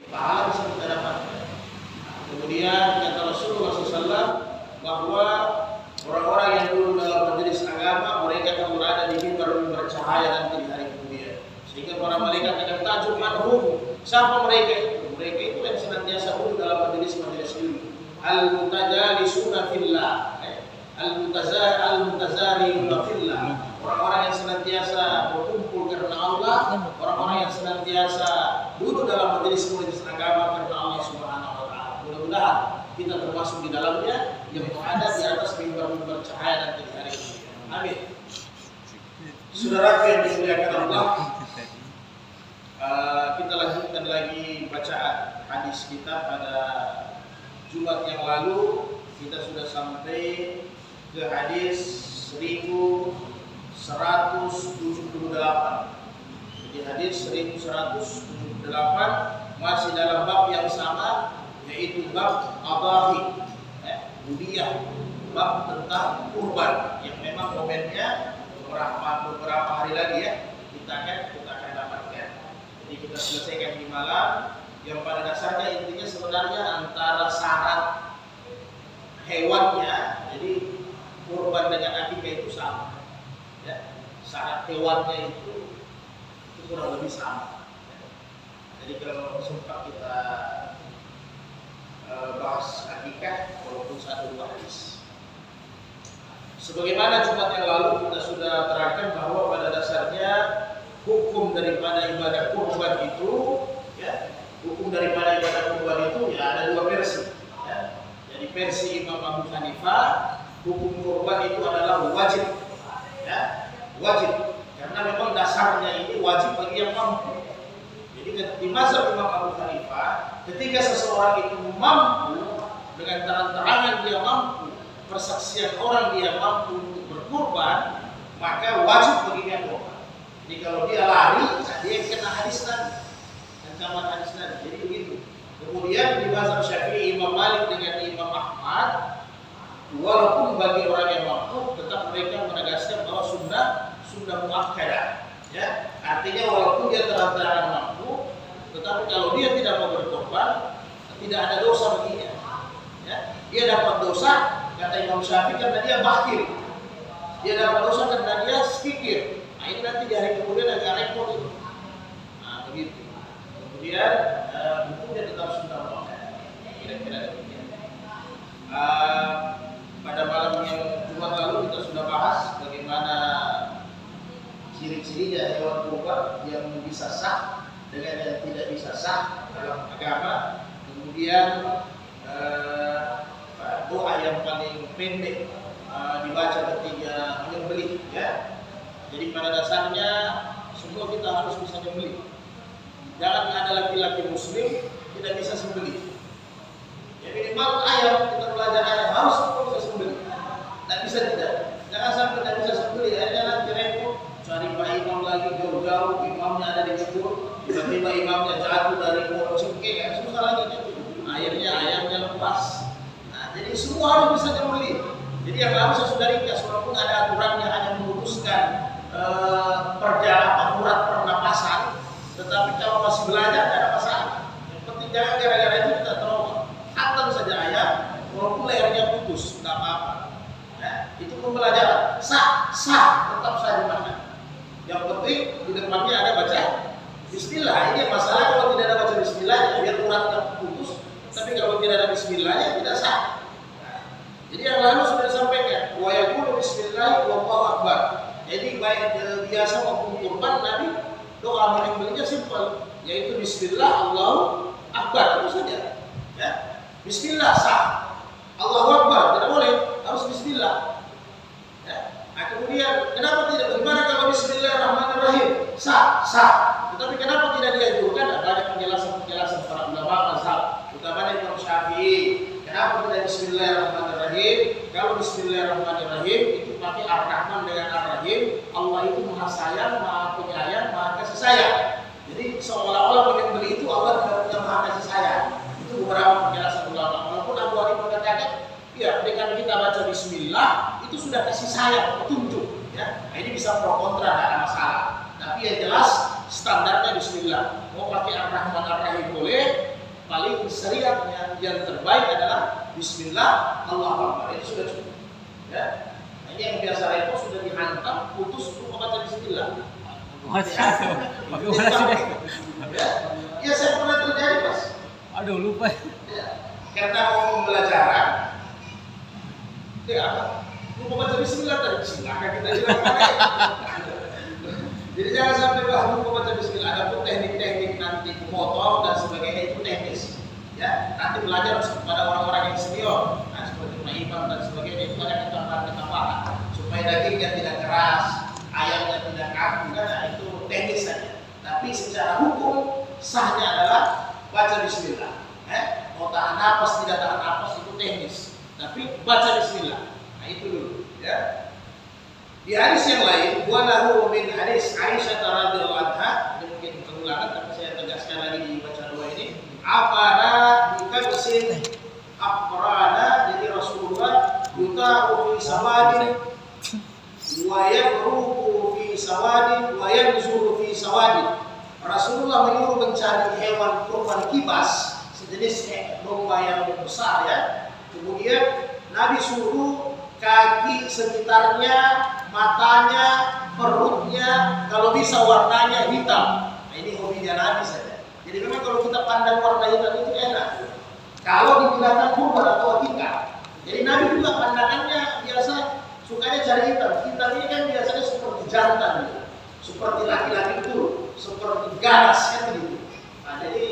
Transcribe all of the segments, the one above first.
pahala bisa kita dapatkan. Kemudian kata Rasulullah SAW bahwa orang-orang yang dulu dalam majelis agama mereka akan berada di mimbar bercahaya nanti di hari kemudian. Sehingga para malaikat akan takjub manhum. Siapa mereka itu? Mereka itu yang senantiasa dulu dalam majelis-majelis ilmu. Al-mutajalisuna fillah, al-mutazariyuna fillah. Orang-orang yang senantiasa berkumpul karena Allah, orang-orang yang senantiasa duduk dalam majelis agama karena Allah Subhanahu wa taala. Mudah-mudahan kita termasuk di dalamnya yang berada di atas mimbar-mimbar cahaya nanti di hari ini. Amin. Saudara yang dimuliakan Allah, kita lanjutkan lagi bacaan hadis kita pada Jumat yang lalu. Kita sudah sampai ke hadis 1178. Jadi hadis 1178 masih dalam bab yang sama, yaitu bab adahi, hudiyah, bab tentang kurban yang memang momennya beberapa hari lagi ya kita akan dapatkan. Jadi kita selesaikan di malam, yang pada dasarnya intinya sebenarnya antara syarat hewannya, jadi kurban dengan akikah itu sama, ya. Syarat hewannya itu kurang lebih sama. Jadi kalau sempat kita bahas akikah walaupun satu dua hadis. Sebagaimana Jumat yang lalu kita sudah terangkan bahwa pada dasarnya hukum daripada ibadah kurban itu, ya, hukum daripada ibadah kurban itu ya ada dua versi. Ya. Jadi versi Imam Abu Hanifah, hukum kurban itu adalah wajib, ya, wajib. Karena memang dasarnya ini wajib bagi yang mampu. Jadi di mazhab Imam Abu Hanifah, ketika seseorang itu mampu dengan terang-terangan dia mampu, persaksian orang dia mampu untuk berkurban, maka wajib bagi dia kurban. Jadi kalau dia lari, dia kena hadis tadi, ancaman hadis tadi. Jadi begitu. Kemudian di mazhab Syafi'i, Imam Malik dengan Imam Ahmad, walaupun bagi orang yang mampu, tetap mereka menegaskan bahwa sunnah muakkadah, ya. Artinya walaupun dia terang-terangan mampu, tetapi kalau dia tidak mau berkorban, tidak ada dosa baginya, ya. Dia dapat dosa, kata Imam Syafi'i, karena dia bakhil. Dia dapat dosa karena dia fikir. Nah ini nanti di hari kemudian agak repot itu. Nah begitu. Kemudian hukumnya tetap sunnah muakkadah. Kira-kira demikian. Pada malam yang Jumat lalu kita sudah bahas bagaimana ciri-cirinya hewan kurban yang bisa sah dengan yang tidak bisa sah dalam agama. Kemudian doa yang paling pendek dibaca ketika menyembelih, ya. Jadi pada dasarnya semua kita harus bisa menyembelih. Jangan ada laki-laki muslim tidak bisa sembelih. Ya minimal ayam, kita belajar ayam harus bisa sembelih. Tidak bisa tidak. Jangan sampai tidak bisa sembelih, akhirnya nanti repot. Cari Pak Imam lagi jauh-jauh, imamnya ada di Jepur, tiba-tiba imamnya jatuh dari pohon cengkeh, kan susah lagi kan? Akhirnya ayamnya lepas. Nah, jadi semua harus bisa nyembelih. Jadi yang harus saudarinya, walaupun ada aturannya hanya memutuskan perjalanan urat pernapasan, tetapi kalau masih belajar tidak ada masalah. Yang penting jangan gara-gara itu kita trauma. Hatam saja ayam, walaupun lehernya putus, tidak apa-apa. Nah, itu pembelajaran. Sah, tetap sah dimakan. Yang penting di depannya ada baca Bismillah. Ini masalah kalau tidak ada baca Bismillah, ya biar uratnya putus. Tapi kalau tidak ada Bismillahnya tidak sah. Nah, jadi yang lalu sudah disampaikan, wa yaqulu Bismillah wallahu akbar. Jadi baik biasa maupun kurban Nabi doa menyembelihnya simpel, yaitu Bismillah Allahu akbar, itu saja. Ya, Bismillah sah. Allahu akbar tidak boleh, harus Bismillah. Ya. Nah, kemudian kenapa tidak? Bagaimana kalau Bismillahirrahmanirrahim? Sah. Tetapi kenapa tidak dianjurkan? Ada penjelasan para ulama mazhab, utamanya Imam Syafi'i. Kenapa tidak Bismillahirrahmanirrahim? Kalau Bismillahirrahmanirrahim itu pakai Ar-Rahman dengan Ar-Rahim. Allah itu Maha Sayang, Maha Penyayang, Maha Kasih Sayang. Jadi seolah-olah menyembelih itu Allah tidak punya Maha Kasih Sayang. Itu beberapa penjelasan ulama. Walaupun Abu Hanifah mengatakan, ya dengan kita baca Bismillah itu sudah kasih sayang, petunjuk. Ya, nah, ini bisa pro kontra, tidak ada masalah. Tapi yang jelas standarnya Bismillah. Mau pakai Ar-Rahman Ar-Rahim boleh, paling syariatnya yang terbaik adalah Bismillah Allahu Akbar, itu sudah cukup. Ya, nah, ini yang biasa repot sudah dihantam, putus untuk membaca Bismillah. Ya, saya pernah terjadi Mas. Aduh lupa. Ya, karena mau pembelajaran, lupa baca Bismillah tadi. Silakan kita jelaskan. Jadi jangan sampai lupa baca Bismillah. Ada pun teknik-teknik nanti memotong dan sebagainya itu teknis. Ya, nanti belajar kepada orang-orang yang senior, nah, seperti Pak Imam dan sebagainya itu banyak tambahan supaya dagingnya tidak keras, ayamnya tidak kaku, nah, itu teknis saja. Tapi secara hukum sahnya adalah baca Bismillah. Mau tahan napas tidak tahan napas itu teknis. Tapi baca Bismillah. Nah itu dulu. Ya. Di hadis yang lain, walahu min hadis Aisyah radhiyallahu anha, ini mungkin pengulangan tapi saya tegaskan lagi di bacaan dua ini. Afara bikabsin afrana, jadi Rasulullah yuta'u fi sawadin wa yabruku fi sawadin wa yanzuru fi sawadin. Rasulullah menyuruh mencari hewan kurban kibas, sejenis domba yang besar ya. Kemudian Nabi suruh kaki sekitarnya, matanya, perutnya, kalau bisa warnanya hitam. Nah, ini hobinya Nabi saja. Jadi memang kalau kita pandang warna hitam itu enak. Kalau di binatang kurban atau akikah. Jadi Nabi juga pandangannya biasa sukanya cari hitam. Hitam ini kan biasanya seperti jantan, gitu. Seperti laki-laki itu, seperti ganas kan begitu. Nah, jadi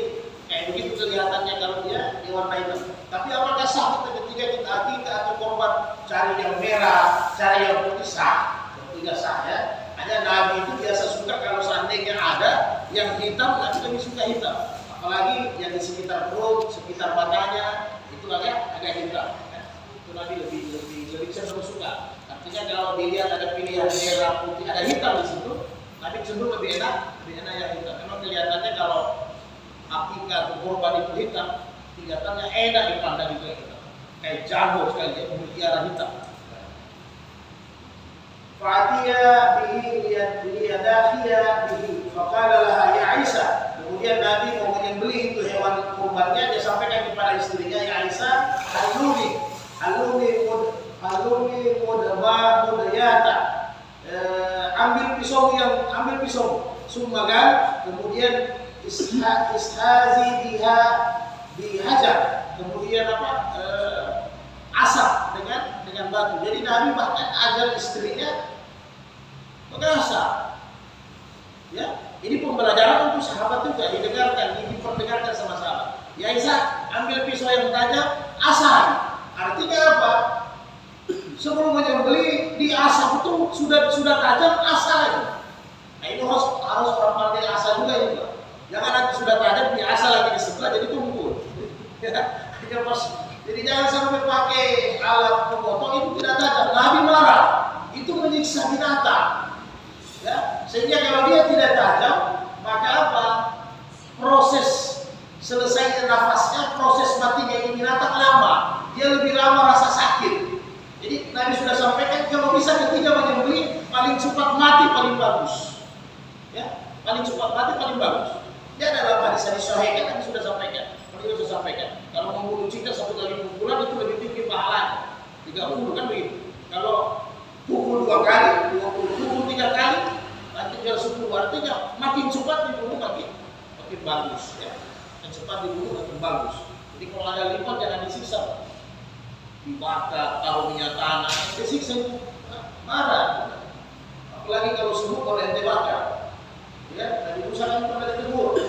kayak begitu kelihatannya kalau dia warna hitam. Tapi apakah sah ketika kita akikah atau korban cari yang merah, cari yang putih sah? Tidak sah ya. Hanya Nabi itu biasa suka kalau seandainya ada yang hitam, Nabi lebih suka hitam. Apalagi yang di sekitar perut, sekitar matanya itu agak hitam. Ya. Itu Nabi lebih cenderung suka. Artinya kalau dilihat ada pilihan merah, putih, ada hitam di situ, Nabi cenderung lebih enak yang hitam. Memang kelihatannya kalau akikah atau korban itu hitam, kelihatannya enak dipandang itu yang hitam. Kayak jago sekali ya, berkiara hitam. Fa'atiya bihi liyadahiya bihi faqala laha ya Aisyah. Kemudian Nabi mau menyembelih itu hewan kurbannya, dia sampaikan kepada istrinya, ya Aisyah, haluni mudayata. Ambil pisau summagan, kemudian ishazi biha dihajar, kemudian asap dengan batu. Jadi Nabi bahkan ajar istrinya mengasah. Ya, ini pembelajaran untuk sahabat juga diperdengarkan sama sahabat. Ya Aisyah, ambil pisau yang tajam, asah. Artinya apa? Sebelum menyembelih diasah itu sudah tajam, asah aja. Nah ini harus orang pandai asah juga ini, Pak. Jangan nanti sudah tajam diasah lagi di sebelah jadi tumpul. Ya, jadi jangan sampai pakai alat pemotong itu tidak tajam. Nabi marah, itu menyiksa binatang. Ya, sehingga kalau dia tidak tajam, maka apa? Proses selesainya nafasnya, proses matinya ini binatang lama. Dia lebih lama rasa sakit. Jadi Nabi sudah sampaikan kalau bisa ketika menyembelih paling cepat mati paling bagus. Ya, paling cepat mati paling bagus. Dia dalam hadis sahih kan Nabi sudah sampaikan. Beliau sudah sampaikan. Kalau membunuh cicak 1 kali pukulan itu lebih tinggi pahalanya. 30 kan begitu. Kalau pukul 2 kali, 20, pukul 3 kali, nanti biar 10. Artinya makin cepat dibunuh makin bagus. Ya. Makin cepat dibunuh makin bagus. Jadi kalau ada lipat jangan disiksa. Dibakar, taruh minyak tanah, disiksa itu marah. Apalagi kalau semut kalau ente bakar. Ya, tadi Musa kan pernah ditegur.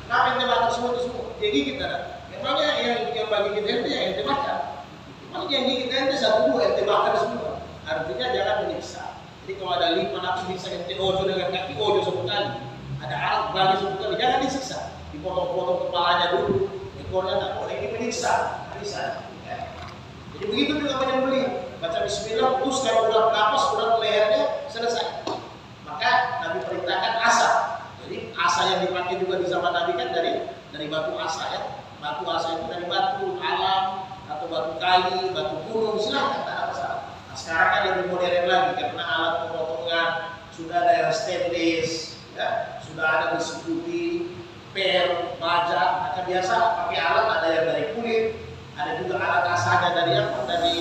Kenapa ente bakar semut itu semut? Dia gigit ada. Memangnya yang bagi kita ente yang ente bakar. Memang yang gigit ente 1-2 ente bakar semua. Artinya jangan menyiksa. Jadi kalau ada 5 nafsu bisa ente ojo dengan kaki ojo 1 kali. Ada alat bagi 1 kali, jangan disiksa. Dipotong-potong kepalanya dulu, ekornya tak boleh, ini menyiksa. Bisa. Ya. Jadi begitu juga menyembelih. Baca bismillah, terus kalau udah napas, udah lehernya selesai. Maka Nabi perintahkan asap. Jadi asa yang dipakai juga di zaman Nabi kan dari batu asa ya. Batu asa itu dari batu alam atau batu kali, batu gunung, silahkan tak ada masalah. Nah, sekarang kan lebih modern lagi karena alat pemotongan sudah ada yang stainless, ya, sudah ada besi putih. per, baja, maka biasa pakai alat, ada yang dari kulit, ada juga alat asalnya dari apa? Dari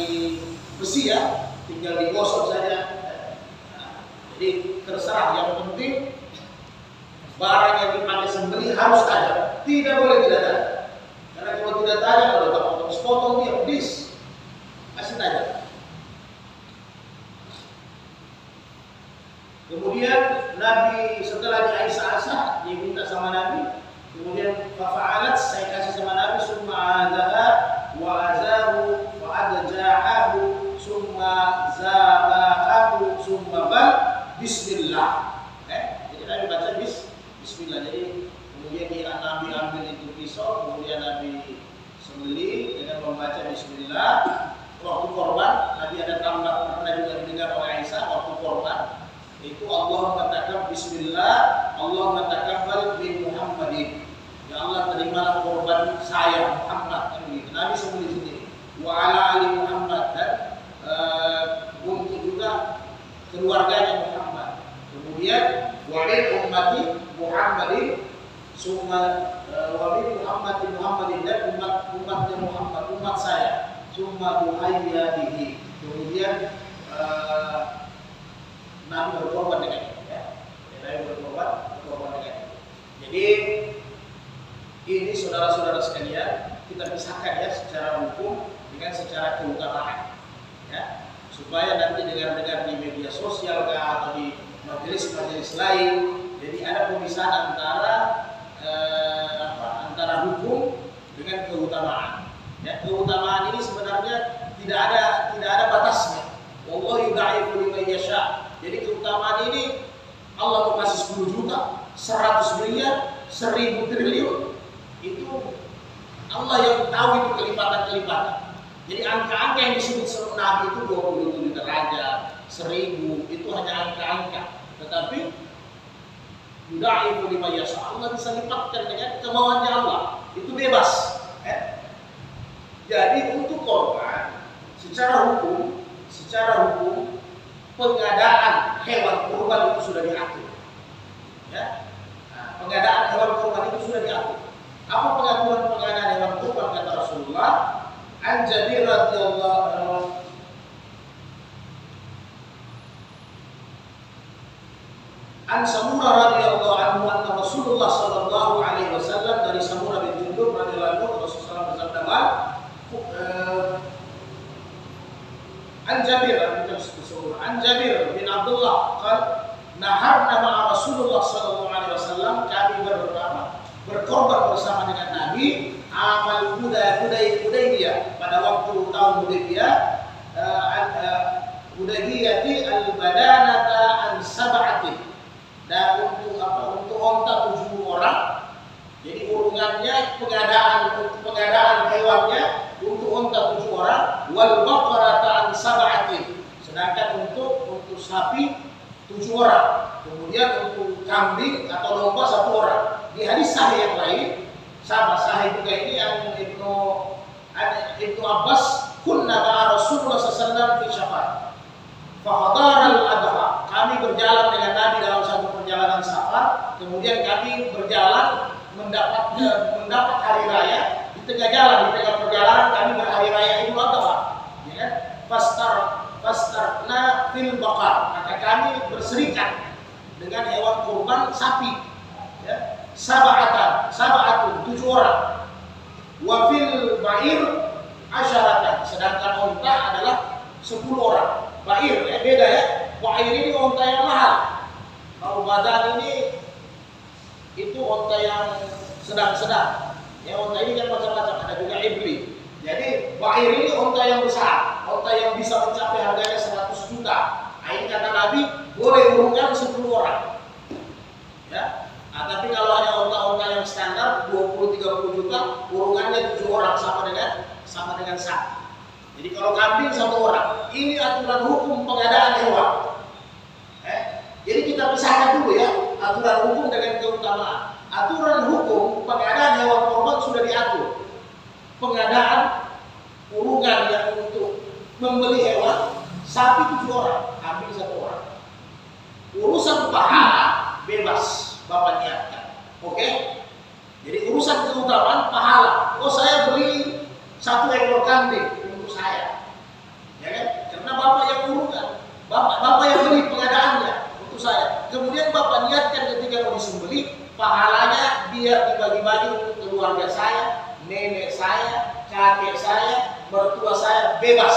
besi ya, tinggal digosok saja. Nah, jadi terserah, yang penting barang yang dipakai sembelih harus tajam, tidak boleh tidak tajam. Karena kalau tidak tajam, kalau tak potong-potong dia pedis, masih tajam. Kemudian Nabi setelah diasah-asah, diminta sama Nabi, kemudian fa'alat, saya kasih sama Nabi, summa azaha wa azahu wa adja'ahu summa zabahahu summa bal bismillah. Jadi Nabi baca bismillah. Jadi kemudian Nabi ambil itu pisau, kemudian Nabi sembelih dengan membaca bismillah. Waktu korban, Nabi ada tambah, pernah juga didengar oleh Aisyah, waktu korban itu Allah mengatakan bismillah, Allah mengatakan bin Muhammadin. Ya Allah, terimalah korban saya Muhammad, kan begitu. Nabi sembelih sendiri. Wa ala ali Muhammad, dan untuk juga keluarganya Muhammad. Kemudian wa min ummati Muhammadin summa wa min Muhammadin, dan umatnya Muhammad, umat saya. Summa buhayya bihi. Kemudian Nabi berkorban dengan itu, ya. Nabi berkorban dengan itu. Jadi ini saudara-saudara sekalian, kita pisahkan ya secara hukum dengan secara keutamaan, ya, supaya nanti dengar-dengar di media sosial atau di majelis-majelis lain, jadi ada pemisahan antara hukum dengan keutamaan. Ya, keutamaan ini sebenarnya tidak ada batasnya. Wallahu yudha'ifu liman yasha. Jadi keutamaan ini Allah mau kasih 10 juta, 100 miliar, 1000 triliun, itu Allah yang tahu itu kelipatan-kelipatan. Jadi angka-angka yang disebut sama Nabi itu 27 derajat, 1000, itu hanya angka-angka. Tetapi yudha'ifu liman yasha, Allah bisa lipatkan dengan kemauannya Allah. Itu bebas. Jadi untuk korban secara hukum pengadaan hewan kurban itu sudah diatur. Ya. Nah, pengadaan hewan kurban itu sudah diatur. Apa pengaturan pengadaan hewan kurban kata Rasulullah? An Jabir radhiyallahu anhu, An Samurah radhiyallahu anhu, anna Rasulullah sallallahu alaihi wasallam, dari Samurah bin Jundub radhiyallahu anhu, Rasulullah bersabda, An Jabir bin Abdullah qal naharna ma'a Rasulullah sallallahu alaihi wasallam, kami berkorban bersama dengan Nabi amal Hudaybiyah, pada waktu tahun Hudaybiyah al-badanata an sab'ati, dan untuk onta 7 orang. Jadi urungannya pengadaan hewannya untuk onta 7 orang, wal baqarata an sab'ati, sedangkan untuk sapi 7 orang, kemudian untuk kambing atau domba 1 orang. Di hadis sahih yang lain, sama sahih juga ini, yang Ibnu Abbas, kunna ma'a Rasulullah sallallahu alaihi wasallam fi syafar fa hadara al-adha, kami berjalan dengan Nabi dalam satu perjalanan safar, kemudian kami berjalan mendapat hari raya. Di tengah perjalanan kami berhari raya Idul Adha, ya kan? Fastarna fil baqar, maka kami berserikat dengan hewan kurban sapi, ya. Sab'atun 7 orang. Wa fil ba'ir asyaratan, sedangkan unta adalah 10 orang. Ba'ir ya, beda ya. Ba'ir ini unta yang mahal. Kalau badan ini itu unta yang sedang-sedang. Ya, unta ini kan macam-macam, ada juga ibli. Jadi ba'ir ini unta yang besar, unta yang bisa mencapai harganya 100 juta. Nah, ini kata Nabi boleh urungan 10 orang. Ya. Nah, tapi kalau hanya unta-unta yang standar 20-30 juta, urungannya 7 orang, sama dengan sapi. Jadi kalau kambing 1 orang. Ini aturan hukum pengadaan hewan. Jadi kita pisahkan dulu ya, aturan hukum dengan keutamaan. Aturan hukum pengadaan hewan kurban sudah diatur. Pengadaan urungan yang untuk membeli hewan, sapi 7 orang, kambing 1 orang. Urusan pahala bebas Bapak niatkan. Oke? Jadi urusan keutamaan pahala. Oh, saya beli 1 ekor kambing untuk saya, ya kan? Karena bapak yang urunkan, bapak yang beli pengadaannya untuk saya. Kemudian bapak niatkan ketika mau disembelih, pahalanya biar dibagi-bagi untuk keluarga saya, nenek saya, kakek saya, mertua saya, bebas,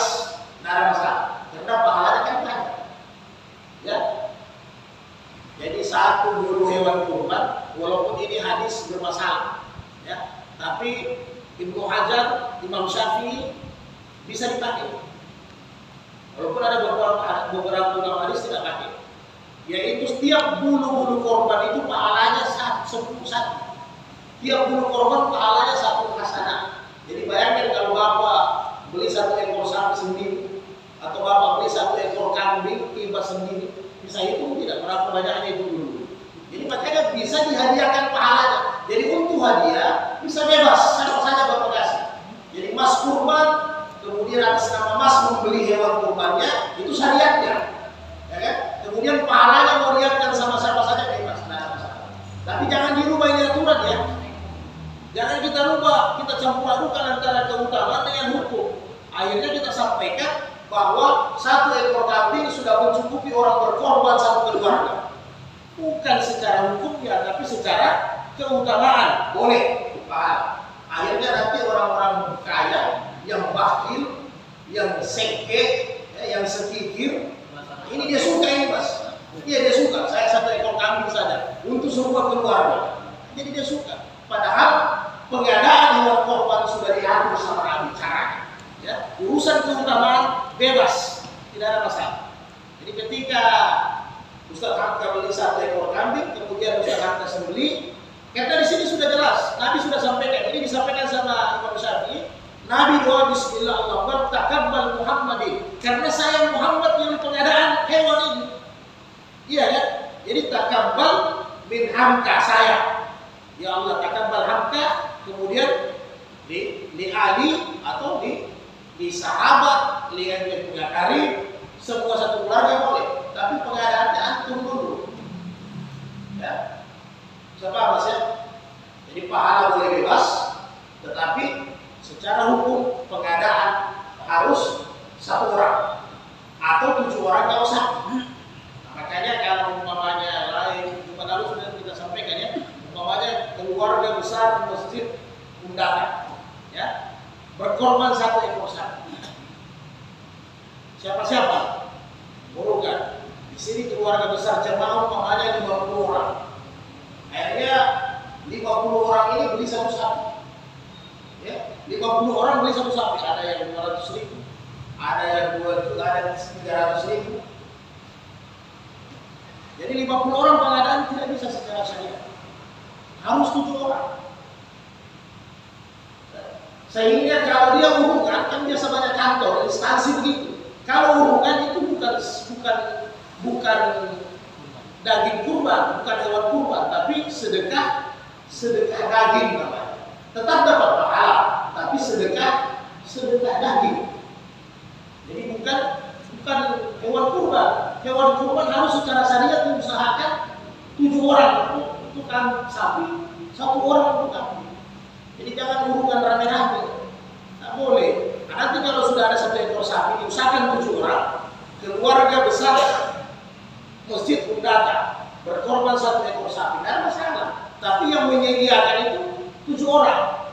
tidak ada masalah. Karena pahalanya kan banyak, ya. Jadi 1 bulu hewan kurban, walaupun ini hadis bermasalah, ya, tapi Ibnu Hajar, Imam Syafi'i bisa dipakai. Walaupun ada beberapa ulama hadis tidak pakai. Yaitu setiap bulu-bulu korban itu pahalanya 10 satu. Tiap bulu korban pahalanya 1 hasanah. Jadi bayangkan kalau bapak beli 1 ekor sapi sendiri, atau bapak beli 1 ekor kambing tiba sendiri, bisa hitung tidak berapa banyaknya itu dulu. Jadi makanya bisa dihadiahkan pahalanya. Jadi untuk hadiah bisa bebas, siapa saja bapak kasih. Jadi mas kurban, kemudian atas nama mas membeli hewan kurbannya, itu syariatnya, ya kan? Kemudian pahalanya mau niatkan sama siapa saja bebas, tidak ada masalah. Tapi jangan dirubah ini aturan, ya. Jangan kita rubah, kita campur adukan antara keutamaan dengan hukum. Akhirnya kita sampaikan bahwa 1 ekor kambing sudah mencukupi orang berkorban 1 keluarga. Bukan secara hukumnya, tapi secara keutamaan. Boleh, pahala. Akhirnya nanti orang-orang kaya yang bakhil, yang sengke, yang sekikir, ini dia suka ini mas. Iya dia suka, saya 1 ekor kambing saja untuk semua keluarga. Jadi dia suka. Padahal pengadaan hewan korban sudah diatur sama Nabi caranya. Ya, urusan keutamaan bebas, tidak ada masalah. Jadi ketika Ustaz Hamka beli 1 ekor kambing, kemudian Ustaz Hamka sembelih, karena di sini sudah jelas, Nabi sudah sampaikan. Ini disampaikan sama Imam Syafi'i. Nabi doa Bismillah Allahumma taqabbal Muhammadin. Karena saya Muhammad yang pengadaan hewan ini. Iya ya. Jadi taqabbal min Hamka saya. Ya Allah taqabbal Hamka, kemudian di Ali atau di sahabat, lihat yang punya karib, semua 1 keluarga boleh, tapi pengadaannya antum dulu, ya. Siapa mas ya? Jadi pahala boleh bebas, tetapi secara hukum pengadaan harus 1 orang atau 7 orang kalau satu. Makanya kalau umpamanya lain, cuma lalu sudah kita sampaikan ya, umpamanya keluarga besar masjid undangan, ya. Berkorban 1 ekor sapi. Siapa-siapa? Burukan. Di sini keluarga besar jemaah umpamanya 50 orang. Akhirnya 50 orang ini beli 1 sapi. Ya, 50 orang beli 1 sapi. Ada yang 200.000, ada yang 2 juta, ada yang 300.000. Jadi 50 orang pengadaan tidak bisa secara syariat. Harus 7 orang. Sehingga kalau dia urunkan, kan biasa banyak kantor, instansi begitu. Kalau urunkan itu bukan daging kurban, bukan hewan kurban, tapi sedekah daging namanya. Tetap dapat pahala, tapi sedekah daging. Jadi bukan hewan kurban. Hewan kurban harus secara syariat diusahakan 7 orang untuk sapi, 1 orang untuk kambing. Jadi jangan urunkan rame-rame, tak boleh. Nah, nanti kalau sudah ada 1 ekor sapi, diusahakan 7 orang, keluarga besar masjid pun datang, berkorban 1 ekor sapi, tidak ada masalah. Tapi yang menyediakan itu 7 orang,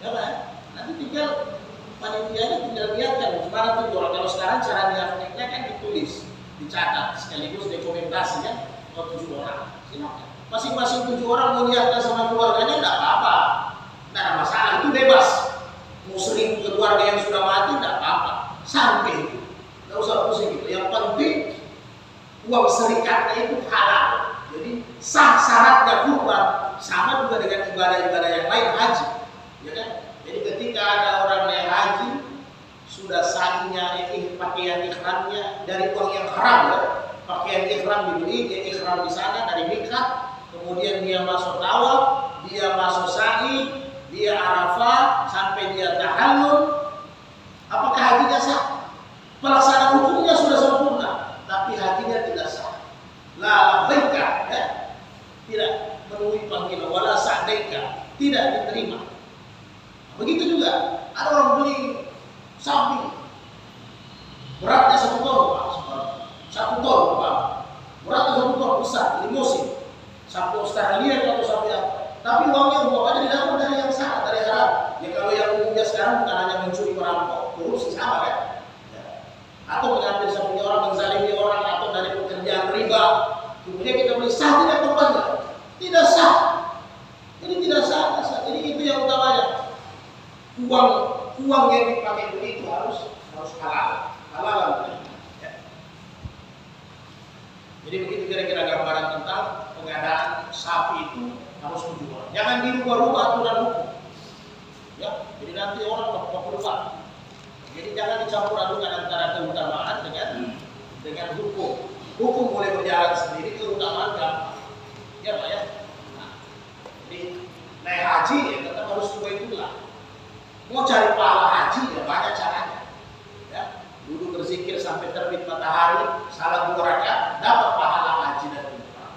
ya kan? Nanti tinggal panitianya tinggal lihatkan gimana 7 orang. Kalau sekarang cara niatnya kan ditulis, dicatat, sekaligus dokumentasi kan, 7 orang. Silakan. Masing-masing 7 orang meniatkan sama keluarganya tidak apa-apa. Tidak ada masalah, itu bebas. Muslim keluarga yang sudah mati tidak apa-apa. Sampai itu, tidak usah pusing gitu. Yang penting uang serikatnya itu halal. Jadi sah syaratnya kurban, sama juga dengan ibadah-ibadah yang lain, haji, ya kan? Jadi ketika ada orang yang haji sudah sahnya pakaian ikhramnya dari uang yang haram, ya? Pakaian ikhram dibeli, dia ikhram di sana dari miqat, kemudian dia masuk tawaf, dia masuk sa'i, dia Arafah sampai dia tahallul. Apakah hajinya sah? Pelaksanaan hukumnya sudah sempurna, tapi hajinya tidak sah. La labbaika, ya? Tidak memenuhi panggilan, wala sa'daika, tidak sekarang bukan hanya mencuri merampok, korupsi sama kan? Ya. Atau mengambil punya orang, menzalimi orang, atau dari pekerjaan riba. Kemudian kita beli sah tidak korbannya? Tidak sah. Jadi tidak sah. Jadi itu yang utamanya. Uang yang dipakai begitu harus halal. Halal. Ya. Jadi begitu kira-kira gambaran tentang pengadaan sapi itu harus dijual. Jangan dirubah-rubah aturan hukum. Ya, jadi nanti orang berubah. Jadi jangan dicampur adukan antara keutamaan dengan hukum. Hukum boleh berjalan sendiri, keutamaan gampang. Ya Pak ya. Nah, jadi naik haji ya tetap harus Baitullah. Mau cari pahala haji ya banyak caranya. Ya, duduk berzikir sampai terbit matahari, salat 2 rakaat, dapat pahala haji dan umrah.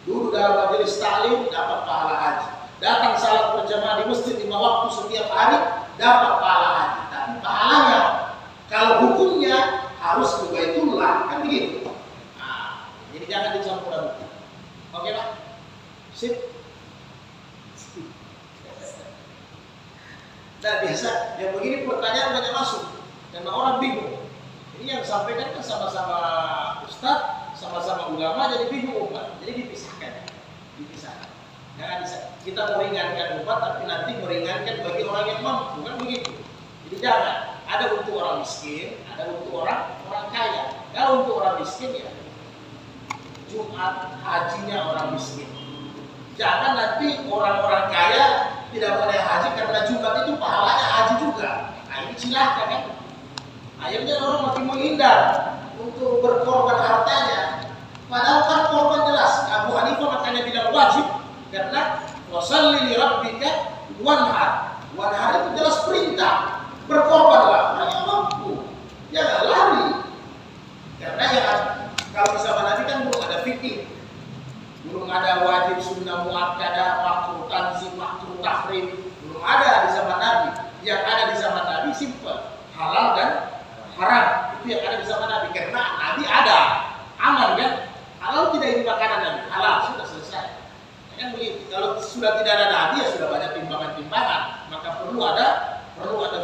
Duduk dalam majelis taklim, dapat pahala haji. Datang salat berjamaah di masjid 5 waktu setiap hari, dapat pahala haji. Tapi pahalanya, kalau hukumnya harus ke Baitullah, kan begitu. Nah, jadi jangan dicampur aduk. Oke Pak? Sip. Nah biasa, yang begini pertanyaan banyak masuk, karena orang bingung. Ini yang sampaikan kan sama-sama ustadz, sama-sama ulama, jadi bingung Pak. Jadi dipisahkan. Jangan kita meringankan umat, tapi nanti meringankan bagi orang yang mampu, kan begitu. Jadi jangan. Ada untuk orang miskin, ada untuk orang kaya. Kalau untuk orang miskin ya Jumat hajinya orang miskin. Jangan nanti orang-orang kaya tidak boleh haji karena Jumat itu pahalanya haji juga. Nah ini cilaka kan. Akhirnya orang makin menghindar untuk berkorban hartanya. Padahal kan korban jelas. Abu Hanifah makanya bilang wajib karena wasalli li rabbika wanhar. Wanhar itu jelas perintah. Berkorbanlah, hanya mampu, jangan lari. Karena yang kalau di zaman Nabi kan belum ada fikih, belum ada wajib, sunnah, muakkadah, makruh tanzih, makruh tahrim, belum ada di zaman Nabi. Yang ada di zaman Nabi simpel, halal dan haram. Itu yang ada di zaman Nabi. Karena Nabi ada, aman kan? Halal tidak ini makanan Nabi, halal sudah selesai. Kan begitu. Kalau sudah tidak ada Nabi ya sudah banyak timbangan-timbangan, maka perlu ada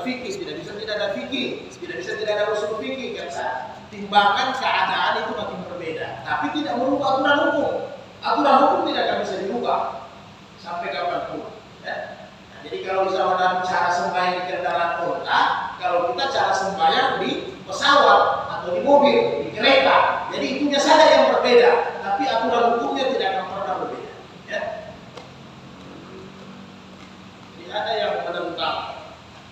fikih, tidak bisa tidak ada fikih, tidak bisa tidak ada usul fikih, karena timbangan keadaan itu makin berbeda. Tapi tidak merubah aturan hukum. Aturan hukum tidak akan bisa dirubah sampai kapanpun. Ya? Nah, jadi kalau misalnya cara sembahyang di kendaraan kota, kalau kita cara sembahyang di pesawat atau di mobil, di kereta, jadi itunya saja yang berbeda. Tapi aturan hukumnya tidak akan pernah berbeda. Ya? Jadi ada yang menentang.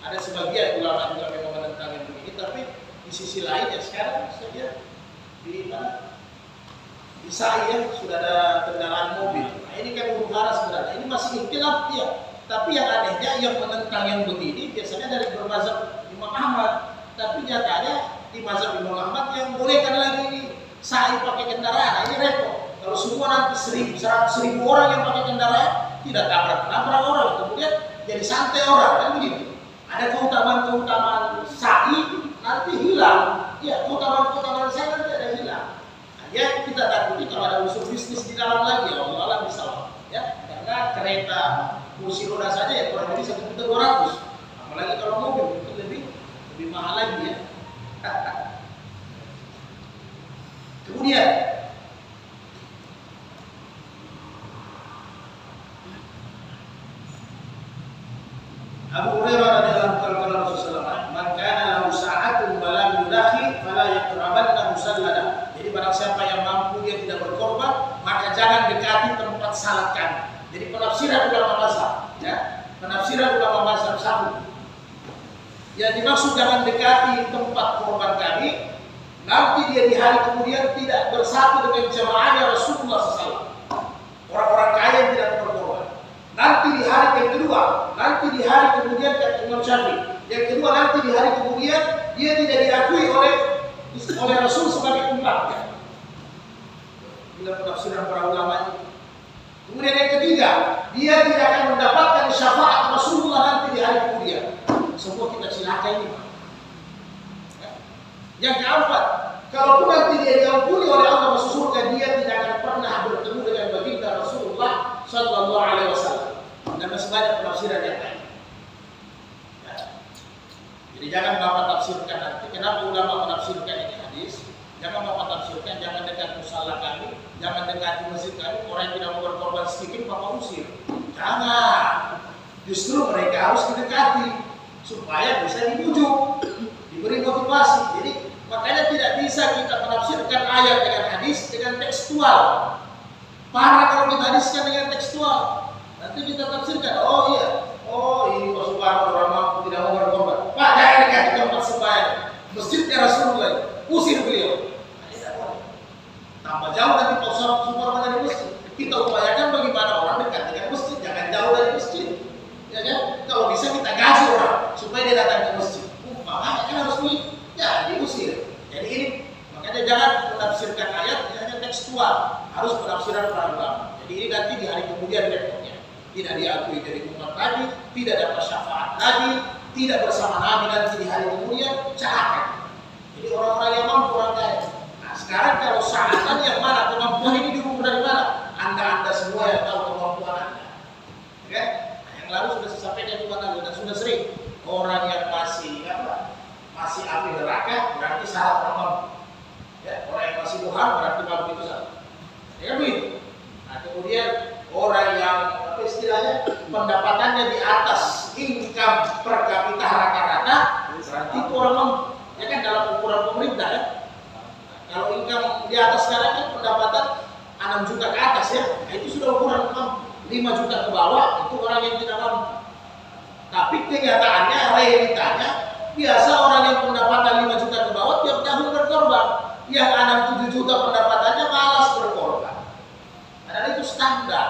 Ada sebagian ulama juga memang menentang yang begini, tapi di sisi lain ya sekarang saja di saya sudah ada kendaraan mobil. Nah, ini kan huru hara sebenarnya. Ini masih ikhtilaf ya. Tapi yang anehnya yang menentang yang begini biasanya dari bermazhab Imam Ahmad. Tapi nyatanya di mazhab Imam Ahmad yang bolehkan lagi ini sa'i pakai kendaraan. Nah, ini repot. Kalau semua nanti 100.000 orang yang pakai kendaraan tidak tabrak orang, kemudian jadi santai orang kan begitu. Ada keutamaan sa'i nanti hilang. Ya, keutamaan saya nanti ada hilang. Ya kita takuti kalau ada unsur bisnis di dalam lagi, Allah bisa lah. Ya, karena kereta kursi roda saja ya kurang lebih 1.200.000. Apalagi kalau mobil itu lebih mahal lagi ya. Kemudian Abu Hurairah radhiyallahu anhu Rasulullah, "Man kana lahu sa'atun wa lam yudahi fala yaqrabanna musallada." Jadi barang siapa yang mampu dia tidak berkorban, maka jangan dekati tempat salat kami. Jadi penafsiran ulama mazhab, ya. Penafsiran ulama mazhab satu. Yang dimaksud jangan dekati tempat korban kami, nanti dia di hari kemudian tidak bersatu dengan jamaahnya Rasulullah SAW. Orang-orang kaya yang tidak berkorban. Nanti di hari yang kedua, nanti di hari kemudian kata Imam Syafi'i, yang kedua nanti di hari kemudian dia tidak diakui oleh Rasul sebagai umatnya. Bila penafsiran para ulama ini. Kemudian yang ketiga, dia tidak akan mendapatkan syafaat Rasulullah nanti di hari kemudian. Semua kita cilaka ini. Yang keempat, kalaupun nanti dia diampuni oleh Allah masuk surga, dia tidak akan pernah bertemu dengan baginda Rasulullah Sallallahu Alaihi Wasallam. Dan masih banyak penafsiran yang lain. Jadi jangan Bapak tafsirkan nanti. Kenapa ulama menafsirkan ini hadis? Jangan Bapak tafsirkan, jangan dekat musala kami, jangan dekat masjid kami, orang yang tidak mau berkorban sedikit Bapak usir. Jangan. Justru mereka harus didekati supaya bisa dibujuk, diberi motivasi. Jadi makanya tidak bisa kita menafsirkan ayat dengan hadis dengan tekstual. Parah kalau kita hadiskan dengan tekstual. Nanti kita tafsirkan, oh iya, oh ini Pak Subhanahu orang mampu tidak mau berkorban. Pak, jangan dekat di tempat sembahyang. Masjidnya Rasulullah, usir beliau. Tambah jauh nanti Pak Subhanahu dari masjid. Kita upayakan bagaimana orang dekat dengan masjid, jangan jauh dari masjid. Ya kan? Kalau bisa kita gaji orang supaya dia datang ke masjid. Makanya kan harus diusir. Jadi ini makanya jangan menafsirkan ayat hanya tekstual, harus penafsiran para ulama. Jadi ini nanti di hari kemudian repotnya. Tidak diakui dari umat Nabi, tidak dapat syafaat Nabi, tidak bersama Nabi nanti di hari kemudian, celaka. Jadi orang-orang yang mampu orang kaya. Nah sekarang kalau saatan yang mana kemampuan ini diukur dari mana? Anda semua yang tahu kemampuan Anda. Okay? Yang lalu sudah saya sampaikan juga dan sudah sering orang yang masih api neraka berarti syarat orang mampu. Ya, orang yang masih Tuhan berarti mampu itu syarat. Ya kan begitu. Nah kemudian orang yang apa istilahnya pendapatannya di atas income per kapita rata-rata berarti itu orang mampu. Ya kan dalam ukuran pemerintah ya. Kalau income di atas sekarang kan pendapatan 6 juta ke atas ya, nah, itu sudah ukuran mampu. 5 juta ke bawah itu orang yang tidak mampu. Tapi kenyataannya, realitanya biasa orang yang pendapatan 5 juta ke bawah tiap tahun berkorban. Yang 6-7 juta pendapatannya malas berkorban. Padahal itu standar.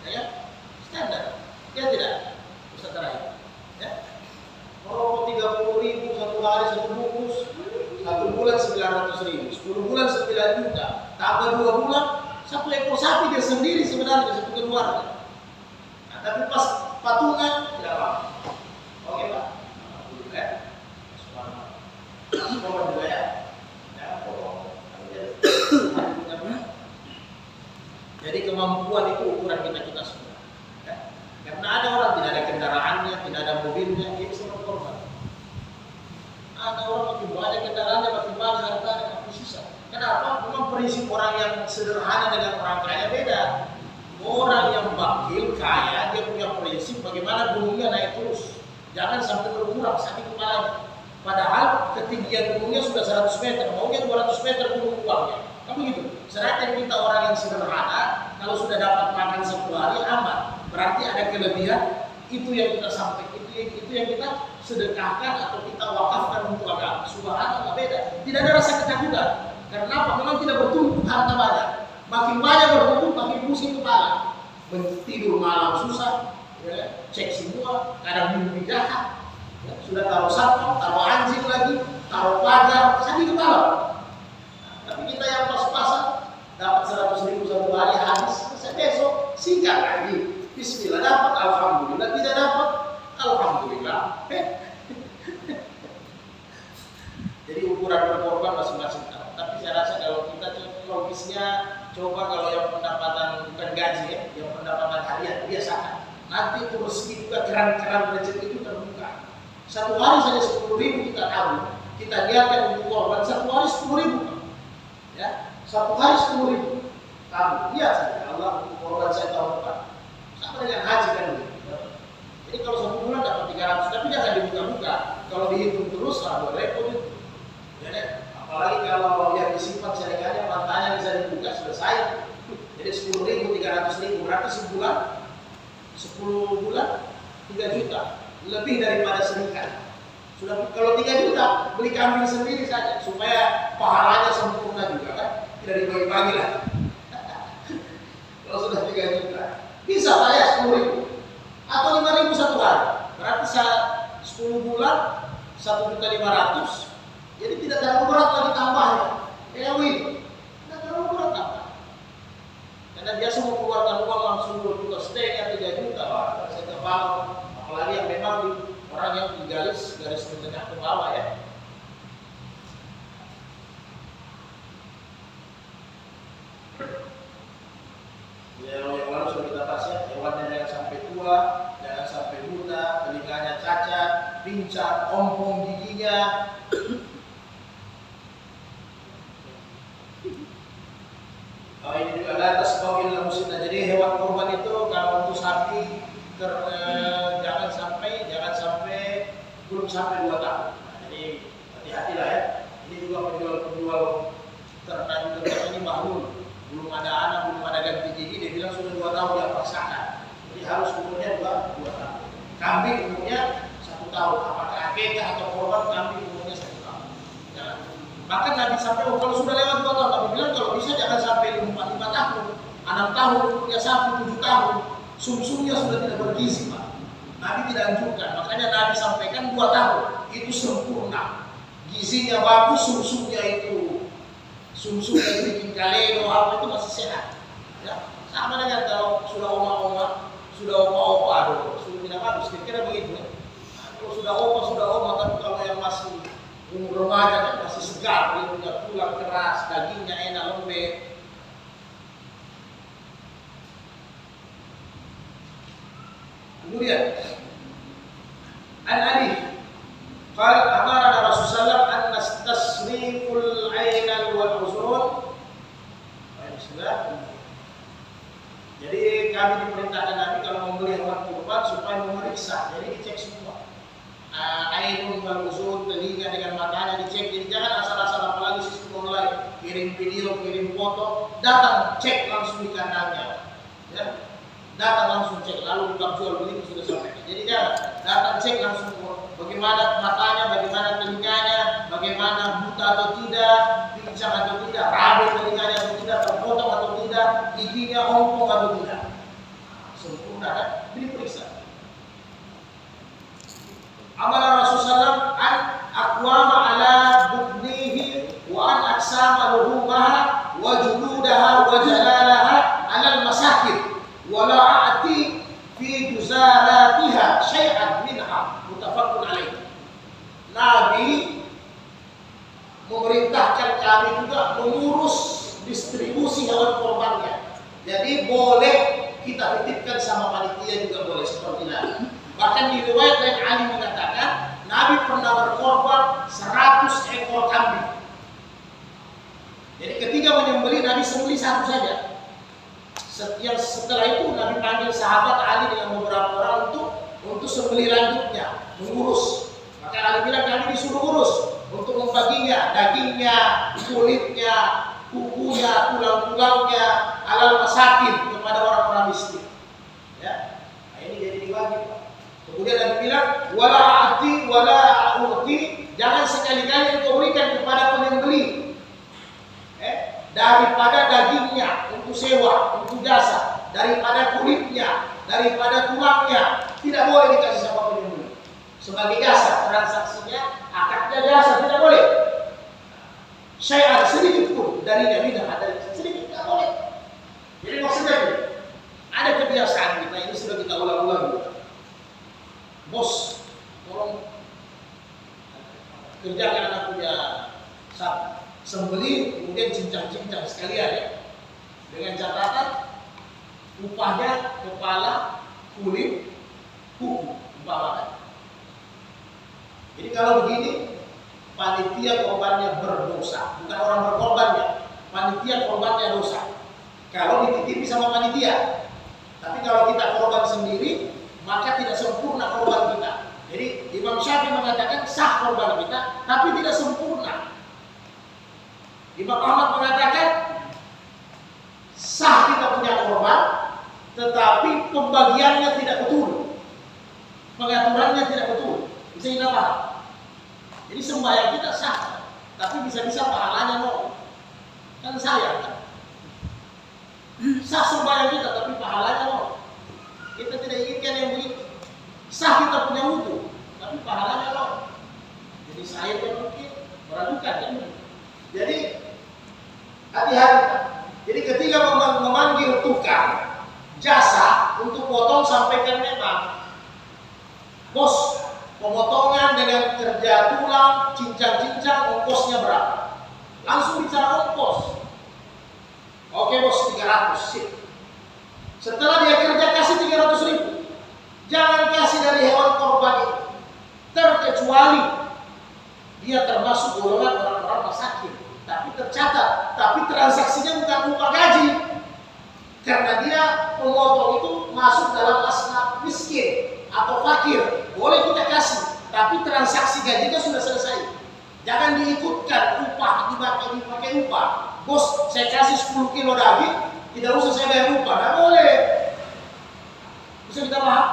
Ya, standar. Ya tidak? Ustaz terakhir. Ya. Merokok 30.000 satu hari satu bungkus, 1 bulan 900.000, 10 bulan 9 juta, tambah 2 bulan 1 ekor sapi dia sendiri sebenarnya satu keluarga. Nah, tapi pas patungan tidak apa. Oke Pak. Alhamdulillah. Subhanallah juga ya. Jadi kemampuan itu ukuran kita semua. Ya. Karena ada orang tidak ada kendaraannya, tidak ada mobilnya, dia bisa berkorban. Ada orang makin banyak kendaraannya, makin banyak hartanya, makin susah. Kenapa? Memang prinsip orang yang sederhana dengan orang kaya beda. Orang yang bakil kaya dia punya prinsip bagaimana gunungnya naik terus, jangan sampai berkurang sakit kepalanya. Padahal ketinggian gunungnya sudah 100 meter, maunya 200 meter gunung uangnya. Kan begitu. Sedangkan kita orang yang sederhana, kalau sudah dapat makan satu hari aman. Berarti ada kelebihan. Itu yang kita sampaikan, itu yang kita sedekahkan atau kita wakafkan untuk agama. Subhanallah beda. Tidak ada rasa ketakutan. Karena apa? Memang tidak bertumpuk harta banyak. Makin banyak bertumpuk, makin pusing kepala. Tidur malam susah, ya, cek semua, kadang mimpi jahat. Ya, sudah taruh satpam, taruh anjing lagi, taruh pagar, sakit kepala. Nah, tapi kita yang pas-pasan dapat 100.000 satu hari habis, besok singkat lagi. Bismillah dapat, alhamdulillah, tidak dapat, alhamdulillah. Jadi ukuran berkorban masing-masing. Tapi saya rasa kalau kita logisnya coba kalau yang pendapatan bukan gaji ya, yang pendapatan harian biasakan. Nanti itu rezeki juga keran-keran rezeki itu terbuka. Satu hari saja 10.000 kita tahu, kita niatkan untuk korban satu hari 10.000. Ya, satu hari 10.000. Tahu, lihat saja Allah untuk korban saya tahun depan. Sama dengan haji kan. Jadi kalau 1 bulan dapat 300, tapi jangan dibuka-buka. Kalau dihitung terus, ada repot itu. Ya, apalagi kalau yang disimpan seringkali matanya bisa dibuka selesai. Jadi 10.000, 300.000 berarti sebulan 10 bulan 3 juta, lebih daripada seringkali. Sudah kalau 3 juta beli kambing sendiri saja supaya pahalanya sempurna juga kan, tidak dibagi-bagi lah. Kalau sudah 3 juta bisa bayar 10.000 atau 5.000 satu hari, berarti 10 bulan 1.500.000. Jadi tidak terlalu berat lagi tambahnya. Tidak terlalu berat tambah. Karena biasa mau keluarkan uang langsung 2 juta setengah, 3 juta. Wah, saya kepala. Apalagi yang memang orang yang di garis menengah ke bawah ya. Ya, yang lalu sudah kita bahas ya. Hewannya jangan sampai tua, jangan sampai buta, telinganya cacat, pincang, ompong giginya. Oh, ini juga atas bawil musina. Jadi hewan kurban itu kalau untuk sapi jangan sampai belum sampai 2 tahun. Nah, jadi hati-hatilah ya. Ini juga penjual ternak juga ini baru belum ada anak, belum ada ganti gigi, dia bilang sudah 2 tahun dia paksakan. Jadi harus umurnya 2 tahun. Kambing umurnya 1 tahun. Apakah akikah atau kurban, kambing umurnya 1 tahun. Jangan. Bahkan Nabi sampai kalau sudah lewat 2 tahun, Nabi bilang kalau bisa jangan sampai 5 tahun, 6 tahun, ya sampai 7 tahun, sumsumnya sudah tidak bergizi, Pak. Nabi tidak anjurkan, makanya Nabi sampaikan 2 tahun, itu sempurna. Gizinya bagus, sumsumnya itu bikin kaleno apa itu masih sehat. Ya, sama dengan kalau sudah oma-oma, sudah opa-opa, sudah tidak bagus, kira-kira begitu. Ya. Nah, kalau sudah oma, tapi kalau yang masih umur remaja kan masih segar, dia punya tulang keras, dagingnya enak, lembek. Kemudian An-Ali qala amarana Rasulullah an nastasriful ainal wal uzun. Jadi kami diperintahkan Nabi kalau membeli hewan kurban supaya memeriksa, jadi dicek semua. Ainun wal uzun, telinga dengan matanya dicek. Jadi jangan asal-asal, apalagi sistem online, kirim video, kirim foto, datang cek langsung di kandangnya. Ya. Datang langsung cek, lalu bukan jual beli sudah sampai. Jadi jangan datang cek langsung bagaimana matanya, bagaimana telinganya, bagaimana buta atau tidak, pincang atau tidak, rabe telinganya atau tidak, terpotong atau tidak, giginya ompong atau tidak. Sempurna kan? Diperiksa. Amara Rasulullah an aqwama ala budnihi wa an aksama luhumaha wa juludaha wa jalalaha ala al-masakid wa la a'ti fi juzaratiha syai'an minha muttafaqun alaih. Nabi memerintahkan kami juga mengurus distribusi hewan kurbannya. Jadi boleh kita titipkan sama panitia juga boleh seperti Nabi. Bahkan di riwayat lain Ali mengatakan Nabi pernah berkorban 100 ekor kambing. Jadi ketika menyembelih Nabi sembelih 1 saja. Setelah itu Nabi panggil sahabat Ali dengan beberapa orang untuk sembelih lanjutnya, mengurus. Maka Ali bilang kami disuruh urus untuk membaginya, dagingnya, kulitnya, kukunya, tulang-tulangnya, alal masakin kepada orang-orang miskin. Ya, nah ini jadi dibagi. Kemudian Nabi bilang, wala a'ti wala a'uti, jangan sekali-kali engkau berikan kepada penyembelih daripada dagingnya untuk sewa, untuk jasa, daripada kulitnya, daripada tulangnya, tidak boleh dikasih sama penyembelih. Sebagai jasa, transaksinya, akadnya jasa, tidak boleh. Syai'an sedikit pun darinya tidak ada, sedikit tidak boleh. Jadi maksudnya ada kebiasaan kita, ini sudah kita ulang-ulang. Bos, tolong kerjakan anak punya sembelih, kemudian cincang-cincang sekalian ya. Dengan catatan upahnya kepala, kulit, kuku, umpamakan. Jadi kalau begini, panitia korbannya berdosa, bukan orang berkorbannya. Panitia korbannya dosa. Kalau dititipi sama panitia. Tapi kalau kita korban sendiri, maka tidak sempurna korban kita. Jadi Imam Syafi'i mengatakan sah korban kita, tapi tidak sempurna. Imam Ahmad mengatakan sah kita punya korban, tetapi pembagiannya tidak betul, pengaturannya tidak betul. Bisa kita paham? Jadi sembahyang kita sah, tapi bisa-bisa pahalanya nol. Kan sayang kan? Sah sembahyang kita, tapi pahalanya nol. Kita tidak inginkan yang begitu. Sah kita punya wudhu, tapi pahalanya nol. Jadi saya mungkin meragukan ya. Jadi hati-hati. Jadi ketika memanggil tukang jasa untuk potong, sampaikan memang, bos, pemotongan dengan kerja tulang, cincang-cincang, ongkosnya berapa? Langsung bicara ongkos. Oke bos, 300 sip. Setelah dia kerja kasih 300.000. Jangan kasih dari hewan korban itu. kecuali dia termasuk golongan orang-orang masakin, tapi tercatat, tapi transaksinya bukan upah gaji, karena dia pemotong itu masuk dalam asnaf miskin atau fakir, boleh kita kasih, tapi transaksi gajinya sudah selesai. Jangan diikutkan upah, dipakai upah. Bos, saya kasih 10 kilo daging, tidak usah saya bayar upah, tidak boleh. Bisa kita paham?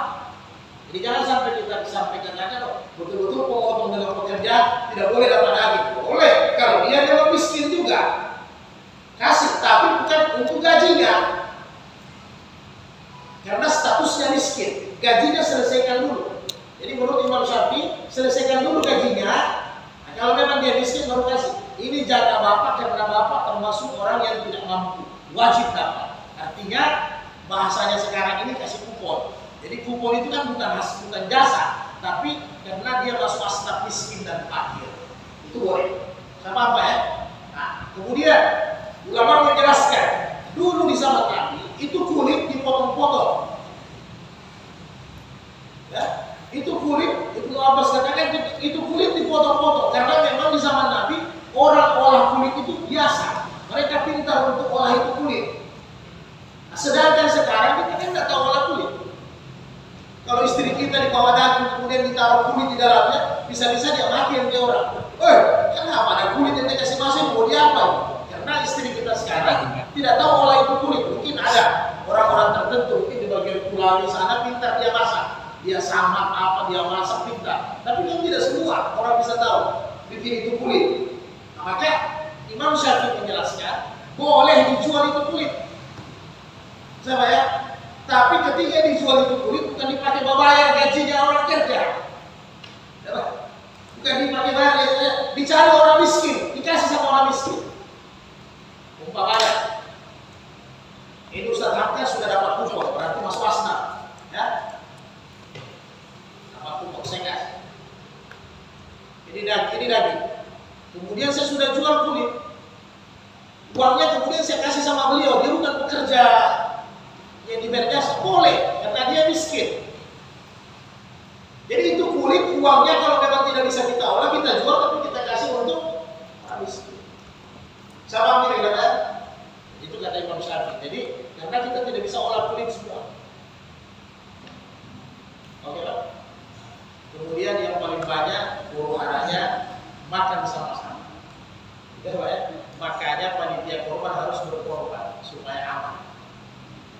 Jadi jangan sampai kita disampaikan betul-betul pemotong dengan pekerja tidak boleh dapat daging. Boleh, kalau dia memang miskin juga. Kasih, tapi bukan untuk gajinya. Karena statusnya miskin, gajinya selesaikan dulu. Jadi menurut Imam Syafi'i, selesaikan dulu gajinya. Nah, kalau memang dia miskin baru kasih. Ini jatah bapak karena bapak termasuk orang yang tidak mampu, wajib dapat. Artinya bahasanya sekarang ini kasih kupon. Jadi kupon itu kan bukan jasa, tapi karena dia masuk asnaf miskin dan fakir, itu boleh. Sama apa ya? Nah, kemudian ulama menjelaskan dulu di zaman Nabi itu kulit dipotong-potong. Ya, itu kulit, Ibnu Abbas katakan itu kulit dipotong-potong karena memang di zaman Nabi orang olah kulit itu biasa. Mereka pintar untuk olah itu kulit. Nah, sedangkan sekarang kita kan nggak tahu olah kulit. Kalau istri kita dibawa daging kemudian ditaruh kulit di dalamnya, bisa-bisa dia mati yang dia orang. Kenapa ada kulit yang dikasih masuk mau diapa? Karena istri kita sekarang tidak tahu olah itu kulit. Mungkin ada orang-orang tertentu mungkin di bagian pulau di sana pintar dia masak, dia samar apa dia masak pintar. Tapi kan tidak semua orang bisa tahu bikin itu kulit. Nah, maka Imam Syafi'i menjelaskan boleh dijual itu kulit. Sama ya. Tapi ketika dijual itu kulit bukan dipakai bayar gajinya orang kerja, bukan dipakai bayar gajinya, dicari orang miskin, dikasih sama orang miskin. Umpamanya, ini Ustaz Hamka sudah dapat kupon, berarti masuk asnaf, ya? Dapat kupon saya kasih. Ini daging. Kemudian saya sudah jual kulit, uangnya kemudian saya kasih sama beliau, dia bukan pekerja yang dibayar jasa, boleh karena dia miskin. Jadi itu kulit uangnya kalau memang tidak bisa kita olah kita jual, tapi kita kasih untuk orang miskin. Sama mirip kan? Itu kata Imam Syafi'i. Jadi karena kita tidak bisa olah kulit semua. Oke Pak. Kemudian yang paling banyak huru haranya makan sama-sama. Ya Pak ya. Makanya panitia korban harus berkorban supaya aman.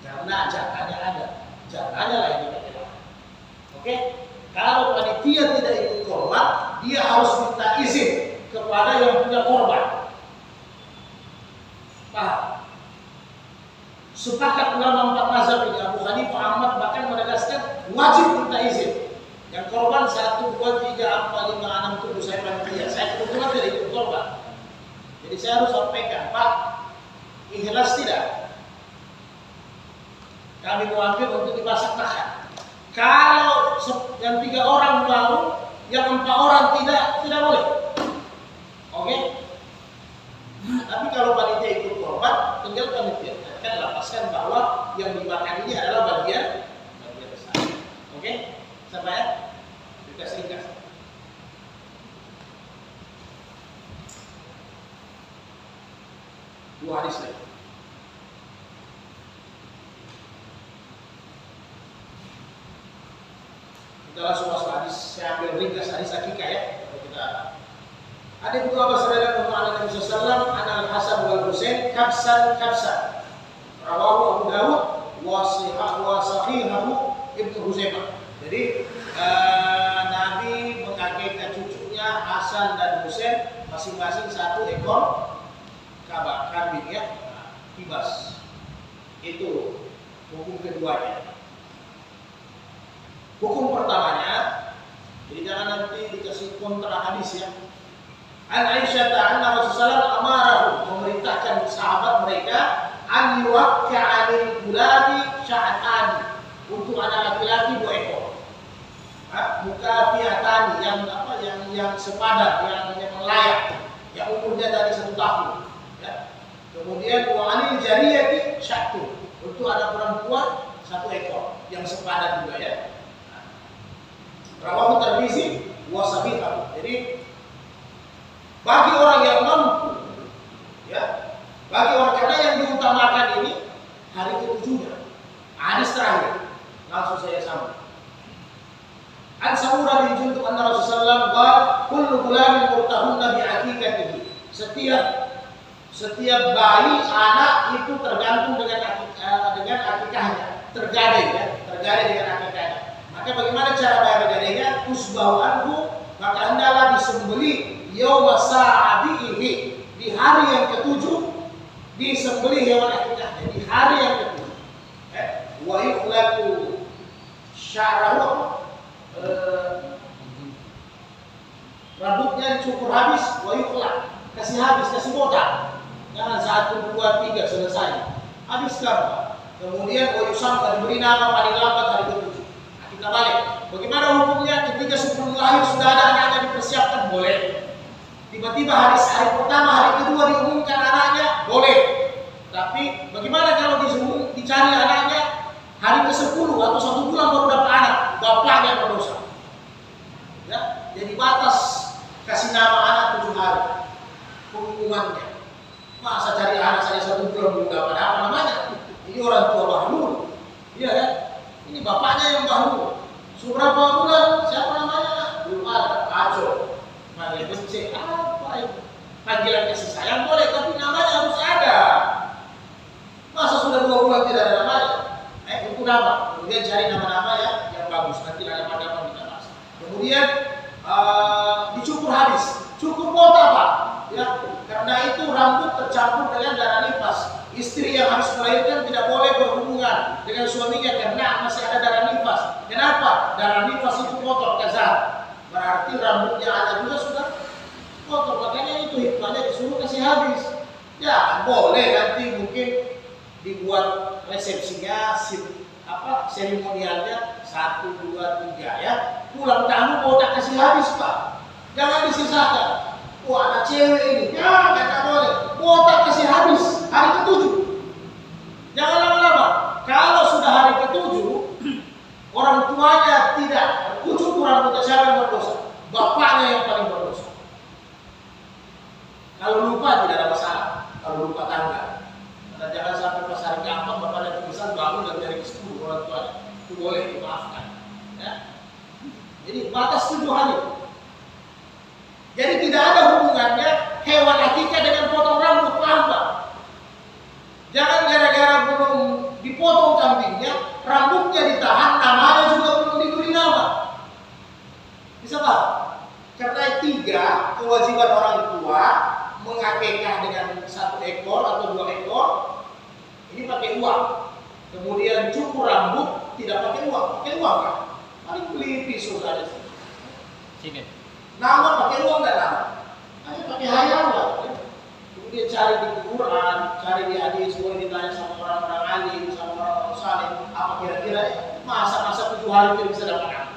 Karena jatahnya ada, jatahnya lah yang dipakai. Oke, kalau panitia tidak ikut korban, dia harus minta izin kepada yang punya korban. Paham? Sepakat ulama 4 mazhab ini, Abu Hanifah, Ahmad bahkan menegaskan wajib minta izin. Yang korban 1, 2, 3, 4, 5, 6, 7 saya panitia. Saya kebetulan tidak ikut korban. Jadi saya harus sampaikan, Pak, ikhlas tidak? Kami mau ambil untuk dimasak makan. Kalau yang 3 orang mau, yang 4 orang tidak boleh. Oke? Tapi kalau panitia ikut korban, tinggal panitia akan lapaskan bahwa yang dimakan ini adalah bagian besar. Oke? Sampai ya? Kita ringkas. Dua hadis lagi. Kita langsung masuk hadis. Saya ambil ringkas hadis akikah ya. Ada dua basradan Muhammad Nabi Sallallahu Alaihi Hasan wal Husain kabsan. Rawahu Abu Dawud wa sahihahu Ibnu Huzaimah. Jadi Nabi mengakikah cucunya Hasan dan Husain masing-masing 1 ekor kambing ya, kibas. Itu hukum keduanya. Hukum pertamanya, jadi jangan nanti dikasih kontra hadis ya. An Aisyah anna Rasulullah amarahu, memerintahkan sahabat mereka an yuwakka'anil gulami sya'atani, untuk anak laki-laki 2 ekor. Mukafiatani yang sepadan, yang layak, yang umurnya dari 1 tahun. Ya. Kemudian wa anil jariyati sya'tu, untuk anak perempuan 1 ekor yang sepadan juga ya. Rawahu Tirmizi wasabiha. Jadi bagi orang yang mampu, ya, bagi orang, karena yang diutamakan ini hari ketujuhnya. Hadis terakhir, langsung saya sambung. An Samurah bin Jundub anna Rasulullah qala kullu ghulamin murtahunna bi aqiqatihi. Setiap bayi anak itu tergantung dengan akikahnya, tergadai ya, tergadai dengan akikahnya. Maka bagaimana cara bayar gadainya? Tusbahu anhu, maka hendaklah disembeli yauma sa'abihi, di hari yang ketujuh disembeli hewan akikahnya, di hari yang ketujuh. Wa yukhlaqu sya'rahu, rambutnya dicukur habis, wa yukhlaq, kasih habis, kasih botak. Jangan 1, 2, 3 selesai. Habiskan. Kemudian wa yusamma, diberi nama paling lambat hari ketujuh. Nah, kita balik. Bagaimana hukumnya ketika sebelum lahir sudah ada anaknya dipersiapkan? Boleh. Tiba-tiba hari pertama, hari kedua diumumkan anaknya? Boleh. Tapi bagaimana kalau dicari anaknya hari ke-10 atau 1 bulan baru dapat anak? Bapaknya berdosa. Ya, jadi batas kasih nama anak 7 hari pengumumannya. Masa cari anak saya 1 bulan belum dapat apa namanya? Ini orang tua bahlul. Iya kan? Ini bapaknya yang bahlul. Berapa bulan? Siapa namanya? Belum ada. Aco. Mari becek. Apa itu? Panggilan kasih sayang boleh, tapi namanya harus ada. Masa sudah 2 bulan tidak ada namanya? Itu nama. Kemudian cari nama-nama yang bagus. Nanti ada pada kita bahas. Kemudian dicukur habis. Cukur botak Pak. Ya, karena itu rambut tercampur dengan darah nifas. Istri yang harus melahirkan tidak boleh berhubungan dengan suaminya karena masih ada darah nifas. Kenapa? Darah nifas itu kotor, kasar. Berarti rambutnya anak juga sudah kotor. Makanya itu hikmahnya disuruh kasih habis. Ya, boleh nanti mungkin dibuat resepsinya, seremonialnya 1, 2, 3 ya. Pulang tamu botak kasih habis Pak. Jangan disisakan. Wah, anak cewek ini, ya nggak boleh. Botak kasih habis hari ke-7. Jangan lama-lama. Kalau sudah hari ke-7, orang tuanya tidak cukur rambutnya, siapa yang berdosa? Bapaknya yang paling berdosa. Kalau lupa tidak ada masalah. Kalau lupa tanggal. Karena jangan sampai pas hari ke-4 bapaknya pingsan bangun dari hari ke-10 orang tuanya. Itu boleh dimaafkan. Ya. Jadi batas 7 hari. Jadi tidak ada hubungannya hewan akikah dengan potong rambut, paham Pak? Jangan gara-gara belum dipotong kambingnya, rambutnya ditahan, namanya juga belum diberi nama. Bisa Pak? Karena 3 kewajiban orang tua mengakikah dengan 1 ekor atau 2 ekor, ini pakai uang. Kemudian cukur rambut tidak pakai uang Pak? Paling beli pisau saja sih. Sini. Nama pakai uang nggak nama? Hanya pakai hayawan. Ya. Kemudian cari di Quran, cari di hadis, boleh ditanya sama orang-orang alim, sama orang-orang saleh, apa kira-kira masa-masa 7 hari itu bisa dapat anak.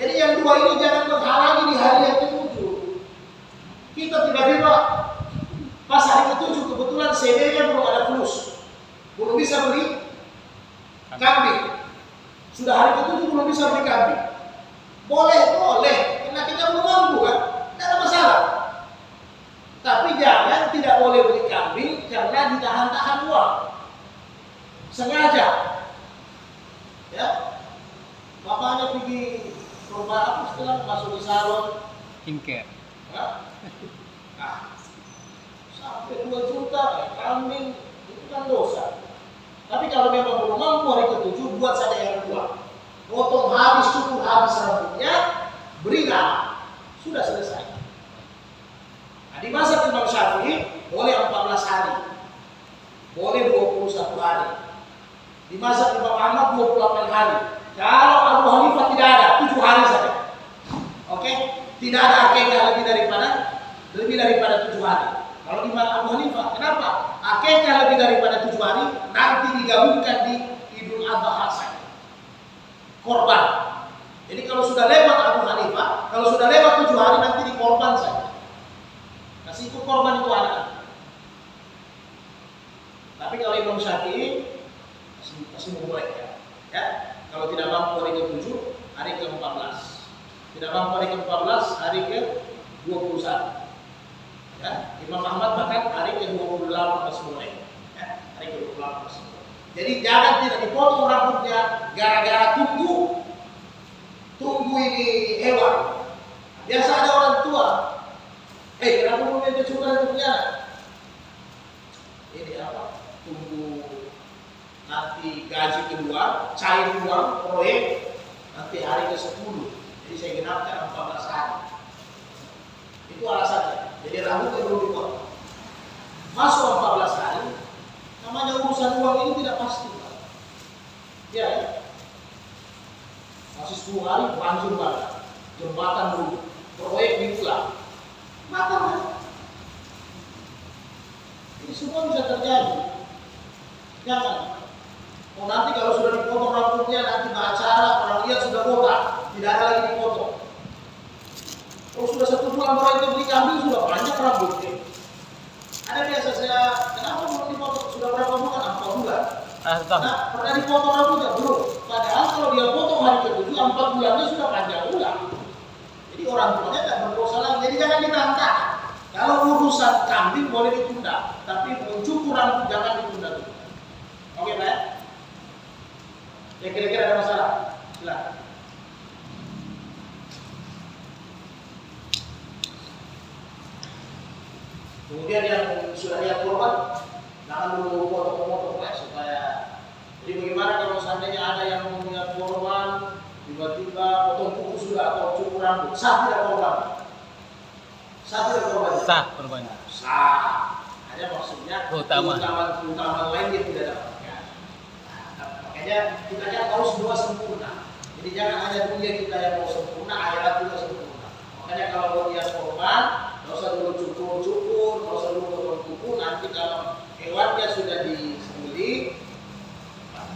Jadi yang 2 ini jangan menghalangi di hari yang ke-7. Kita tiba-tiba pas hari ke-7 kebetulan CD-nya belum ada plus, belum bisa beli kambing. Sudah hari ke-7 belum bisa beli kambing. Boleh, karena kita belum mampu kan, tidak ada masalah. Tapi jangan tidak boleh beli kambing karena ditahan-tahan uang. Sengaja. Ya. Bapaknya pergi perubahan apa setelah masuk di salon. Skincare. Ya. Nah, sampai 2 juta kambing itu kan dosa. Tapi kalau memang belum mampu hari ke-7, buat saja yang kedua. Potong habis, cukur habis rambutnya, beri nama, sudah selesai. Nah, di masa Imam Syafi'i boleh 14 hari, boleh 21 hari. Di masa Imam Ahmad 28 hari. Kalau Abu Hanifah tidak ada, 7 hari saja. Oke? Tidak ada akikah lebih daripada 7 hari. Kalau di Imam Abu Hanifah, kenapa? Akikah lebih daripada 7 hari nanti digabungkan di Idul Adha saja. Korban. Jadi kalau sudah lewat Abu Hanifah, kalau sudah lewat 7 hari nanti dikorban saja. Kasih ikut korban itu anak. Tapi kalau Imam Syafi'i masih boleh ya. Kalau tidak mampu hari ke-7, hari ke-14. Tidak mampu hari ke-14, hari ke-21. Ya, Imam Ahmad bahkan hari ke-28 masih boleh. Ya, hari ke-28 masih boleh. Jadi jangan tidak dipotong rambutnya gara-gara tunggu ini hewan. Biasa ada orang tua, kenapa mau minta cukuran itu punya? Ini apa? Tunggu nanti gaji keluar, cair uang, proyek, nanti hari ke-10. Jadi saya genapkan 14 hari. Itu alasannya. Jadi rambutnya belum dipotong. Masuk 14 hari, namanya urusan uang ini tidak pasti. Ya, ya. Masih 10 hari banjir banget, jembatan dulu, proyek diulang, maka ini semua bisa terjadi. Jangan. Oh nanti kalau sudah dipotong rambutnya nanti acara orang lihat sudah botak, tidak ada lagi dipotong. Kalau sudah 1 bulan orang itu beli kambing sudah banyak rambutnya. Ada biasa saya, kenapa belum dipotong? Sudah berapa bulan? 4 bulan. Nah, pernah dipotong rambutnya? Belum. Padahal kalau dia potong hari ke-7, 4 bulannya sudah panjang ulang. Jadi orang tuanya tidak berdosa lagi. Jadi jangan ditantang. Kalau urusan kambing boleh ditunda, tapi mencukur rambut jangan ditunda dulu. Oke, Pak? Ya kira-kira ada masalah? Silakan. Kemudian yang sudah lihat korban, jangan dulu potong-potong supaya. Jadi bagaimana kalau seandainya ada yang melihat korban, tiba-tiba potong kuku sudah atau cukur rambut, sah tidak korban? Sah tidak korban? Sah korbannya. Sah. Ada maksudnya keutamaan lain dia tidak dapatkan. Nah, makanya kita harus dua sempurna. Jadi jangan hanya dunia kita yang mau sempurna, akhirat juga sempurna. Makanya kalau mau lihat korban, nggak usah dulu cukur, nggak usah dulu potong kuku. Nanti kalau hewannya sudah disembelih,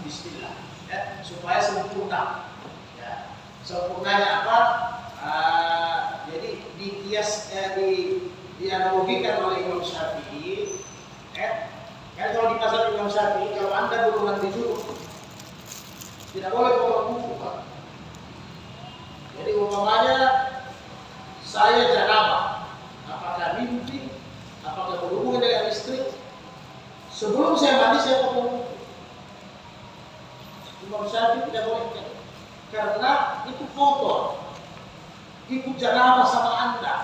bismillah, ya, supaya sempurna. Ya. Sempurnanya apa? Jadi dianalogikan oleh Imam Syafi'i. Kan kalau di pasar Imam Syafi'i, kalau anda belum mandi junub, tidak boleh potong kuku, Pak. Jadi umpamanya saya janabah, apakah mimpi, apakah berhubungan dengan istri, sebelum saya mandi saya potong kuku. Imam Syafi'i tidak boleh karena itu kotor, ikut janabah sama anda.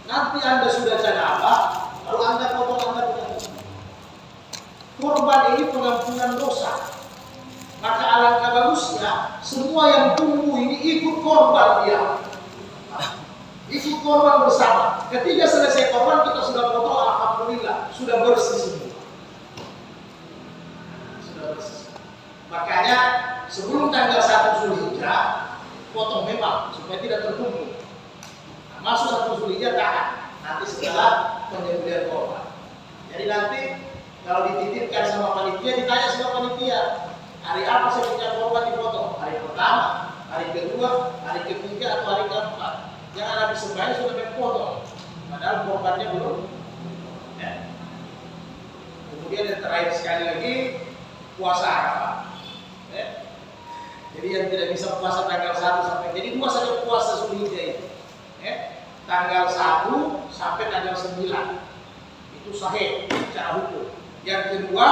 Nanti anda sudah janabah, lalu anda potong, anda potong. Korban ini pengampunan dosa. Maka alangkah bagusnya semua yang tumbuh ini ikut korban dia, ikut korban bersama. Ketika selesai korban kita sudah potong, alhamdulillah sudah bersih semua. Makanya sebelum tanggal 1 Zulhijjah potong memang supaya tidak tertumpuk. Nah, masuk 1 Zulhijjah tahan. Nanti setelah penyembelihan korban. Jadi nanti kalau dititipkan sama panitia, ditanya sama panitia, hari apa sebenarnya korban dipotong? Hari pertama, hari kedua, hari ketiga, atau hari keempat. Jangan habis sembahyang sudah dipotong. Padahal korbannya belum. Ya. Kemudian yang terakhir sekali lagi puasa Arafah. Ya. Jadi yang tidak bisa puasa tanggal 1 sampai, jadi 2 saja puasa Zulhijjah itu. Ya. Tanggal 1 sampai tanggal 9 itu sahih secara hukum. Yang kedua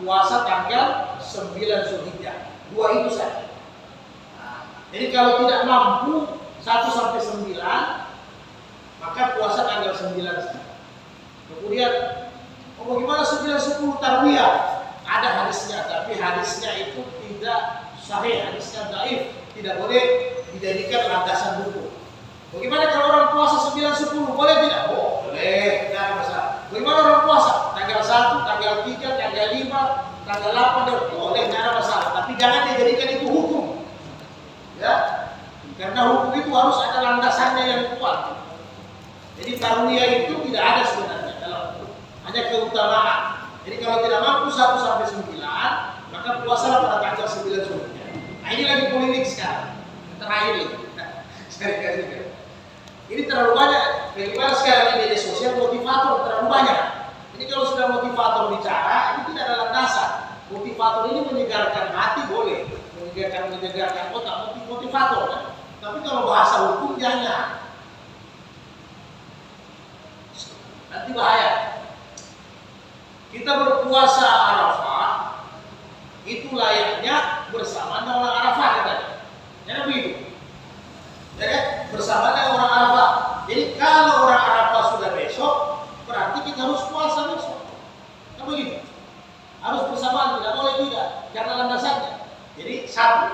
puasa tanggal 9 Zulhijjah. 2 itu saja. Nah, jadi kalau tidak mampu 1 sampai 9, maka puasa tanggal 9 saja. Kemudian bagaimana 9, 10 tarwiyah? Ada hadisnya, tapi hadisnya itu tidak sahih, hadisnya dhaif, tidak boleh dijadikan landasan hukum. Bagaimana kalau orang puasa 9, 10, boleh tidak? Boleh, tidak ada masalah. Bagaimana orang puasa? Tanggal 1, tanggal 3, tanggal 5, tanggal 8, boleh, tidak ada masalah. Tapi jangan dijadikan itu hukum. Ya, karena hukum itu harus ada landasannya yang kuat. Jadi tarwiyah itu tidak ada sebenarnya dalam hukum, hanya keutamaan. Jadi kalau tidak mampu 1 sampai 9, maka puasalah pada tanggal 9 Zulhijjah. Nah ini lagi polemik sekarang. Terakhir ini. Saya kasih. Ini terlalu banyak. Bagaimana sekarang di media sosial motivator terlalu banyak. Ini kalau sudah motivator bicara, ini tidak ada landasan. Motivator ini menyegarkan hati boleh, menyegarkan otak, motivator kan. Tapi bersama dengan orang Arafah. Jadi kalau orang Arafah sudah besok, berarti kita harus puasa besok. Kan begitu? Harus bersamaan, tidak boleh tidak, karena landasannya. Jadi satu,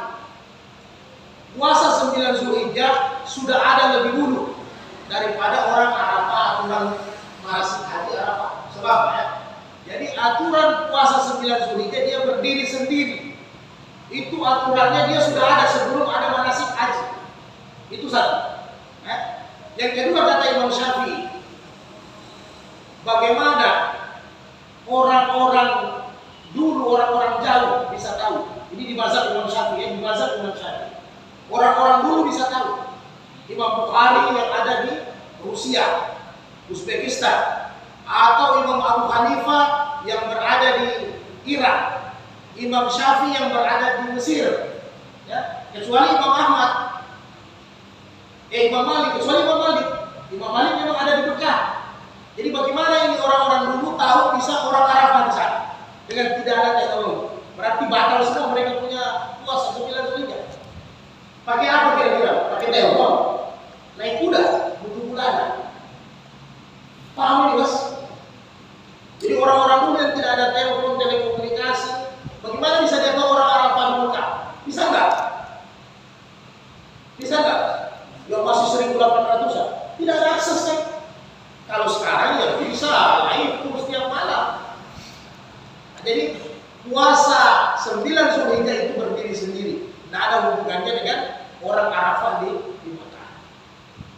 puasa 9 Zulhijjah sudah ada lebih dulu daripada orang Arafah atau orang manasik haji Arafah. Sebab ya, jadi aturan puasa 9 Zulhijjah dia berdiri sendiri. Itu aturannya dia sudah ada sebelum ada manasik haji. Itu satu. Yang kedua kata Imam Syafi'i, bagaimana orang-orang dulu, orang-orang jauh bisa tahu. Ini di mazhab Imam Syafi'i, di mazhab Imam Syafi'i. Orang-orang dulu bisa tahu. Imam Bukhari yang ada di Rusia, Uzbekistan, atau Imam Abu Hanifah yang berada di Irak, Imam Syafi'i yang berada di Mesir, ya, kecuali Imam Ahmad, Imam Malik, kecuali Imam Malik. Imam Malik memang ada di Mekah. Jadi bagaimana ini orang-orang dulu tahu bisa orang Arafah di sana dengan tidak ada teknologi? Berarti batal semua mereka punya puasa 9 Zulhijjah. Pakai apa kira-kira? Pakai telepon, naik kuda, butuh bulanan. Paham ini mas? Jadi orang-orang dulu yang tidak ada telepon, telekomunikasi, bagaimana bisa dia tahu orang Arafah di Mekah? Bisa nggak? Bisa nggak? Yang masih 1800-an, tidak ada akses kan? Kalau sekarang ya bisa, live terus tiap malam. Jadi puasa 9 Zulhijjah itu berdiri sendiri. Tidak ada hubungannya dengan orang Arafah di Mekah.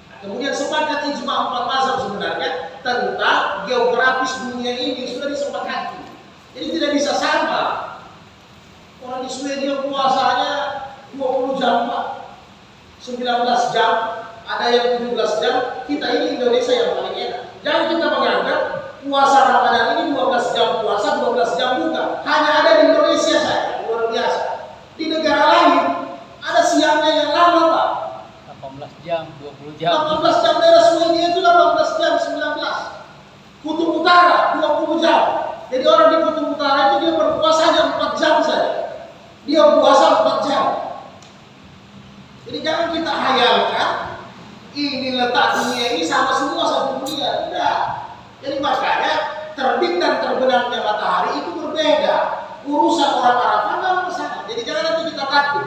Nah, kemudian sepakat ijma 4 mazhab sebenarnya tentang geografis dunia ini sudah disepakati. Jadi tidak bisa sama. Orang di Swedia puasanya 20 jam Pak, 19 jam, ada yang 17 jam. Kita ini Indonesia yang paling enak. Jangan kita menganggap puasa Ramadan ini 12 jam puasa, 12 jam buka. Hanya ada di Indonesia saja, luar biasa. Di negara lain ada siangnya yang lama Pak, 18 jam, 20 jam. 18 jam daerah Swedia itu 18 jam, 19. Kutub Utara 20 jam. Jadi orang di Kutub Utara itu dia berpuasa hanya 4 jam saja. Dia puasa 4 jam. Jadi jangan kita hayalkan ini letak dunia ini sama semua satu dunia. Tidak. Jadi makanya terbit dan terbenamnya matahari itu berbeda. Urusan orang Arafah nggak masalah. Jadi jangan nanti kita takut.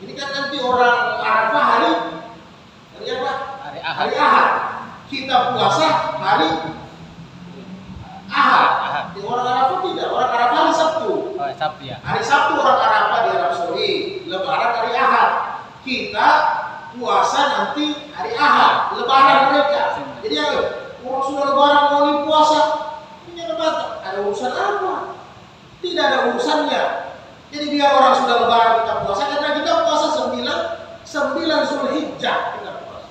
Ini kan nanti orang Arafah hari apa? Hari Ahad. Kita puasa hari Ahad. Di orang Arafah tidak. Orang Arafah hari Sabtu. Oh, Sabtu ya. Hari Sabtu orang Arafah di Arab Saudi. Lebaran hari Ahad. Kita puasa nanti hari Ahad. Lebaran mereka. Jadi ayo, orang sudah lebaran mau puasa. Ini ada batas. Ada urusan apa? Tidak ada urusannya. Jadi biar orang sudah lebaran kita puasa, karena kita puasa 9 Zulhijjah kita puasa.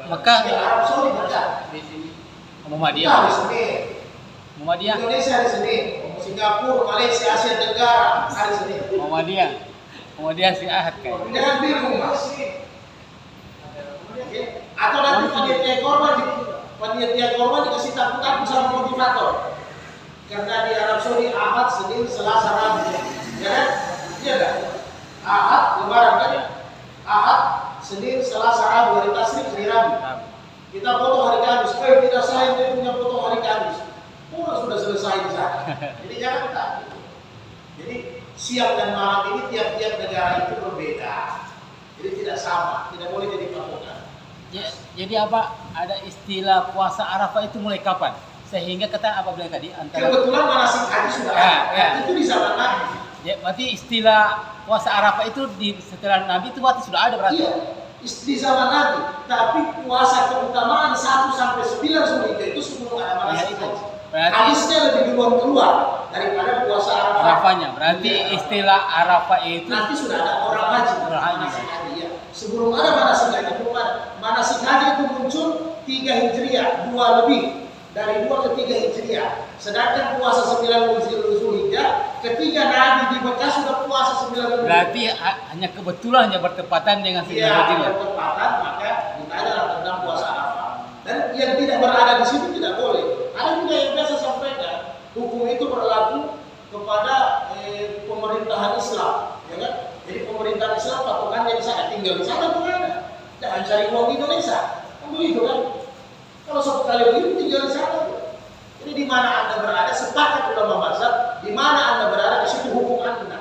Maka di Arab Saudi baca. di sini Kita Muhammadiyah. hari Senin. Muhammadiyah. Indonesia hari Senin. Singapura, Malaysia, Asia Tenggara hari Senin. Muhammadiyah. Muhammadiyah si Ahad kayaknya. Jangan bingung mas. Atau nanti panitia korban dikasih takut sama motivator. Karena di Arab Saudi Ahad, Senin, Selasa, Rabu. Ya kan? Iya kan? Ahad, lebaran kan? Ahad, Senin, Selasa, Rabu, hari Tasrik, hari Rabu. Kita foto hari Kamis. Tidak saya punya foto hari Kamis. Sudah selesai di sana. Jadi jangan takut. Jadi siang dan malam ini tiap-tiap negara itu berbeda. Jadi tidak sama, tidak boleh jadi patokan. Jadi apa? Ada istilah puasa Arafah itu mulai kapan? Sehingga kata apa bilang tadi antara Kebetulan manasik haji sudah ada. Itu di zaman Nabi. Ya, berarti istilah puasa Arafah itu setelah Nabi itu berarti sudah ada berarti. Iya, di zaman Nabi. Tapi puasa keutamaan 1 sampai 9 Zulhijjah itu sebelum ada manasik haji. Hadisnya lebih duluan keluar daripada puasa Arafah. Arafahnya. Berarti istilah Arafah itu nanti sudah ada orang haji. Orang haji. Manasik haji ya. Sebelum ada manasik haji, belum ada. Manasik haji itu muncul 3 Hijriah, 2 lebih. Dari 2 ke 3 Hijriah. Sedangkan puasa 9 Zulhijjah, ketika Nabi di Mekah sudah puasa 9 Zulhijjah. berarti hanya kebetulan hanya bertepatan dengan 9 Iya, Hijriah. bertepatan, maka ditanya tentang puasa Arafah. Dan yang tidak berada di situ tidak boleh. Ada juga yang biasa sampaikan, hukum itu berlaku kepada pemerintahan Islam patokannya di sana, tinggal di sana tuh ada. Jangan cari uang di Indonesia. Kan begitu kan? Kalau satu kali begitu tinggal di sana. Jadi di mana Anda berada, sepakat ulama mazhab, di mana Anda berada di situ hukum Anda.